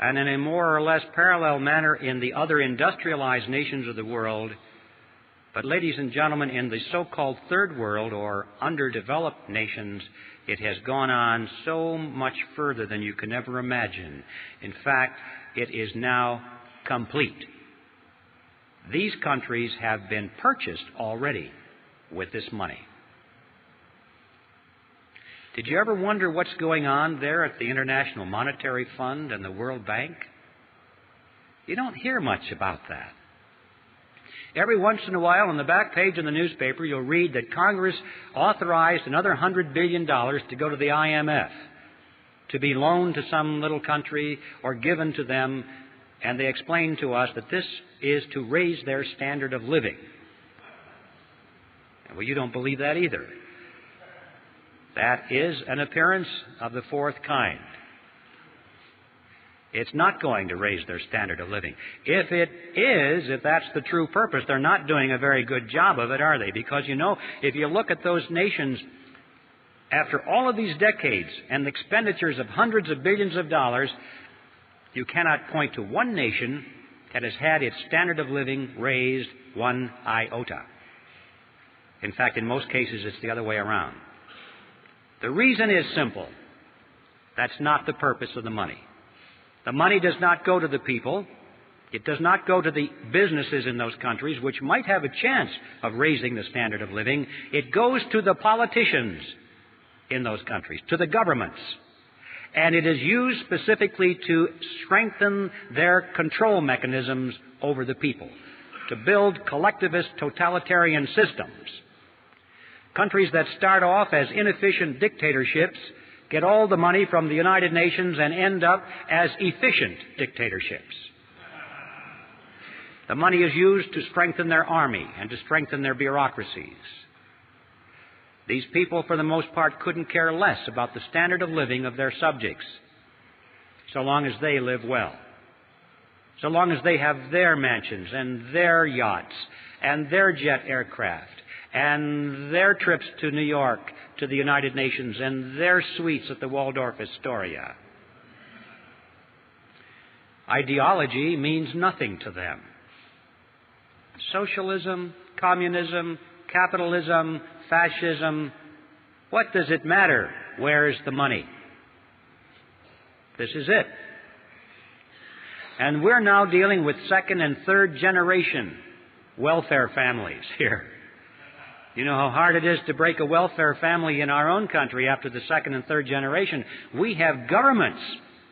Speaker 2: and in a more or less parallel manner in the other industrialized nations of the world, but ladies and gentlemen, in the so-called third world or underdeveloped nations, it has gone on so much further than you can ever imagine. In fact, it is now complete. These countries have been purchased already with this money. Did you ever wonder what's going on there at the International Monetary Fund and the World Bank? You don't hear much about that. Every once in a while, on the back page of the newspaper, you'll read that Congress authorized another $100 billion to go to the IMF, to be loaned to some little country or given to them, and they explain to us that this is to raise their standard of living. Well, you don't believe that either. That is an appearance of the fourth kind. It's not going to raise their standard of living. If it is, if that's the true purpose, they're not doing a very good job of it, are they? Because, you know, if you look at those nations, after all of these decades and expenditures of hundreds of billions of dollars, you cannot point to one nation that has had its standard of living raised one iota. In fact, in most cases, it's the other way around. The reason is simple. That's not the purpose of the money. The money does not go to the people. It does not go to the businesses in those countries, which might have a chance of raising the standard of living. It goes to the politicians in those countries, to the governments. And it is used specifically to strengthen their control mechanisms over the people, to build collectivist totalitarian systems. Countries that start off as inefficient dictatorships get all the money from the United Nations and end up as efficient dictatorships. The money is used to strengthen their army and to strengthen their bureaucracies. These people, for the most part, couldn't care less about the standard of living of their subjects, so long as they live well, so long as they have their mansions and their yachts and their jet aircraft and their trips to New York, to the United Nations, and their suites at the Waldorf Astoria. Ideology means nothing to them. Socialism, communism, capitalism, fascism, what does it matter? Where's the money? This is it. And we're now dealing with second and third generation welfare families here. You know how hard it is to break a welfare family in our own country after the second and third generation. We have governments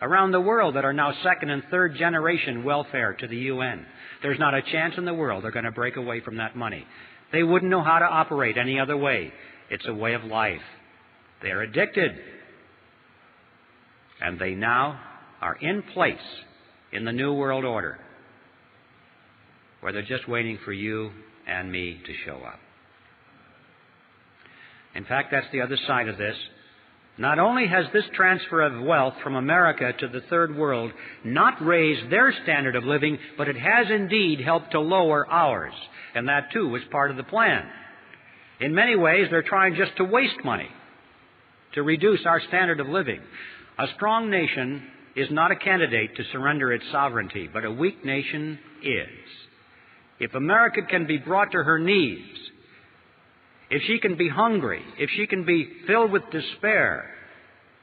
Speaker 2: around the world that are now second and third generation welfare to the UN. There's not a chance in the world they're going to break away from that money. They wouldn't know how to operate any other way. It's a way of life. They're addicted. And they now are in place in the New World Order, where they're just waiting for you and me to show up. In fact, that's the other side of this. Not only has this transfer of wealth from America to the Third World not raised their standard of living, but it has indeed helped to lower ours. And that, too, was part of the plan. In many ways, they're trying just to waste money, to reduce our standard of living. A strong nation is not a candidate to surrender its sovereignty, but a weak nation is. If America can be brought to her knees, if she can be hungry, if she can be filled with despair,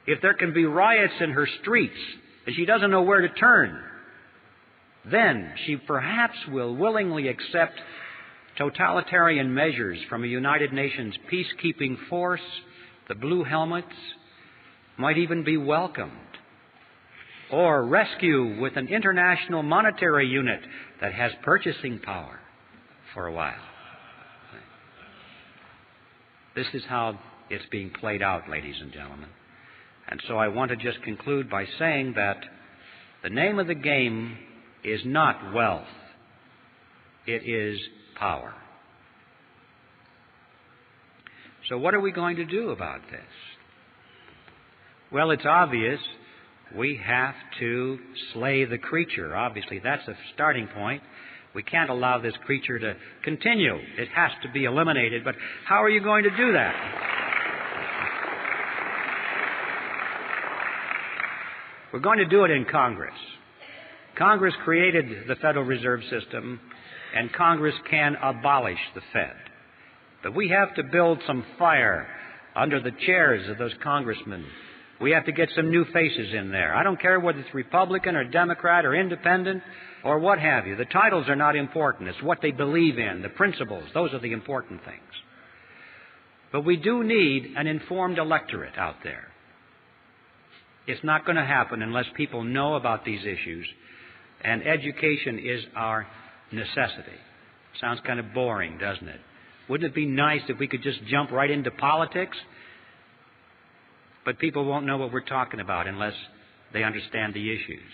Speaker 2: if there can be riots in her streets and she doesn't know where to turn, then she perhaps will willingly accept totalitarian measures from a United Nations peacekeeping force. The blue helmets might even be welcomed. Or rescue with an international monetary unit that has purchasing power for a while. This is how it's being played out, ladies and gentlemen. And so I want to just conclude by saying that the name of the game is not wealth. It is power. So what are we going to do about this? Well, it's obvious. We have to slay the creature. Obviously, that's a starting point. We can't allow this creature to continue. It has to be eliminated. But how are you going to do that? We're going to do it in Congress. Congress created the Federal Reserve System, and Congress can abolish the Fed. But we have to build some fire under the chairs of those congressmen. We have to get some new faces in there. I don't care whether it's Republican or Democrat or Independent or what have you. The titles are not important. It's what they believe in, the principles. Those are the important things. But we do need an informed electorate out there. It's not going to happen unless people know about these issues, and education is our necessity. Sounds kind of boring, doesn't it? Wouldn't it be nice if we could just jump right into politics? But people won't know what we're talking about unless they understand the issues.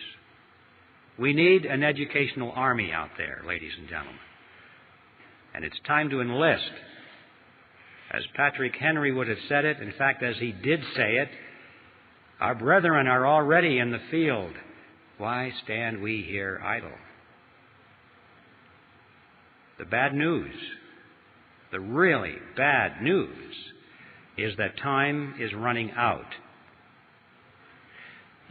Speaker 2: We need an educational army out there, ladies and gentlemen. And it's time to enlist. As Patrick Henry would have said it, in fact, as he did say it, our brethren are already in the field. Why stand we here idle? The bad news, the really bad news, is that time is running out.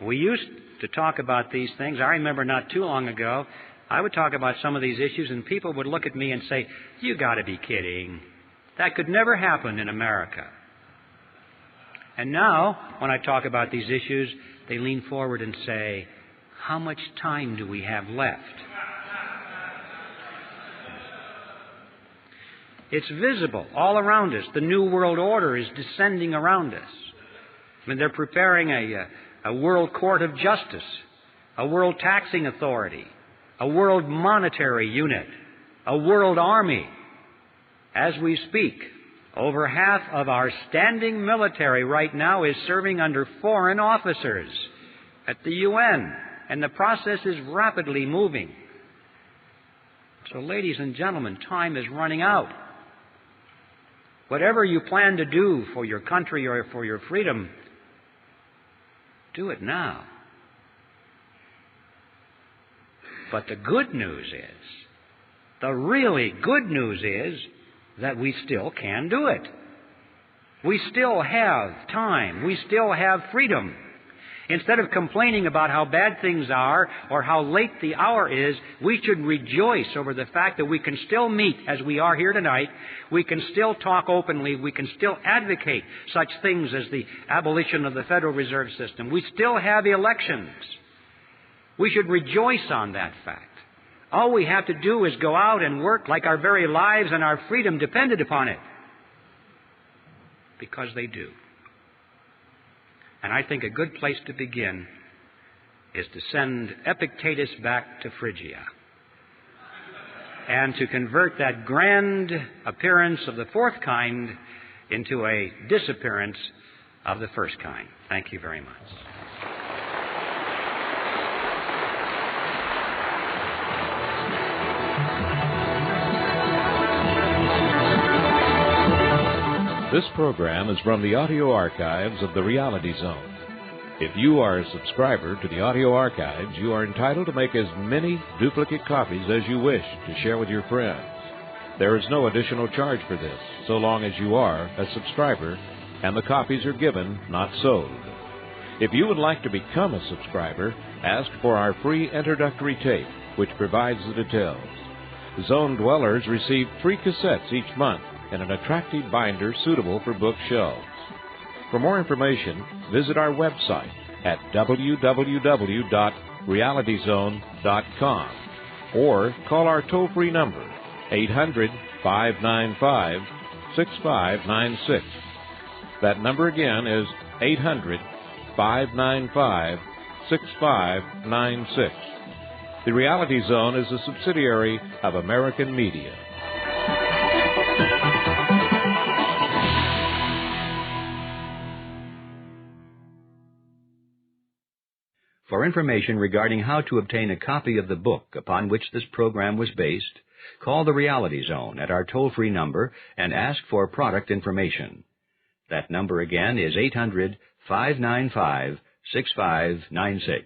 Speaker 2: We used to talk about these things. I remember not too long ago, I would talk about some of these issues and people would look at me and say, "You got to be kidding. That could never happen in America." And now, when I talk about these issues, they lean forward and say, "How much time do we have left?" It's visible all around us. The New World Order is descending around us. I mean, they're preparing a world court of justice, a world taxing authority, a world monetary unit, a world army. As we speak, over half of our standing military right now is serving under foreign officers at the UN, and the process is rapidly moving. So, ladies and gentlemen, time is running out. Whatever you plan to do for your country or for your freedom, do it now. But the good news is The really good news is that we still can do it. We still have time. We still have freedom. Instead of complaining about how bad things are or how late the hour is, we should rejoice over the fact that we can still meet as we are here tonight. We can still talk openly. We can still advocate such things as the abolition of the Federal Reserve System. We still have elections. We should rejoice on that fact. All we have to do is go out and work like our very lives and our freedom depended upon it. Because they do. And I think a good place to begin is to send Epictetus back to Phrygia and to convert that grand appearance of the fourth kind into a disappearance of the first kind. Thank you very much.
Speaker 3: This program is from the audio archives of the Reality Zone. If you are a subscriber to the audio archives, you are entitled to make as many duplicate copies as you wish to share with your friends. There is no additional charge for this, so long as you are a subscriber and the copies are given, not sold. If you would like to become a subscriber, ask for our free introductory tape, which provides the details. Zone dwellers receive free cassettes each month and an attractive binder suitable for bookshelves. For more information, visit our website at www.realityzone.com or call our toll-free number, 800-595-6596. That number again is 800-595-6596. The Reality Zone is a subsidiary of American Media.
Speaker 1: For information regarding how to obtain a copy of the book upon which this program was based, call the Reality Zone at our toll-free number and ask for product information. That number again is 800-595-6596.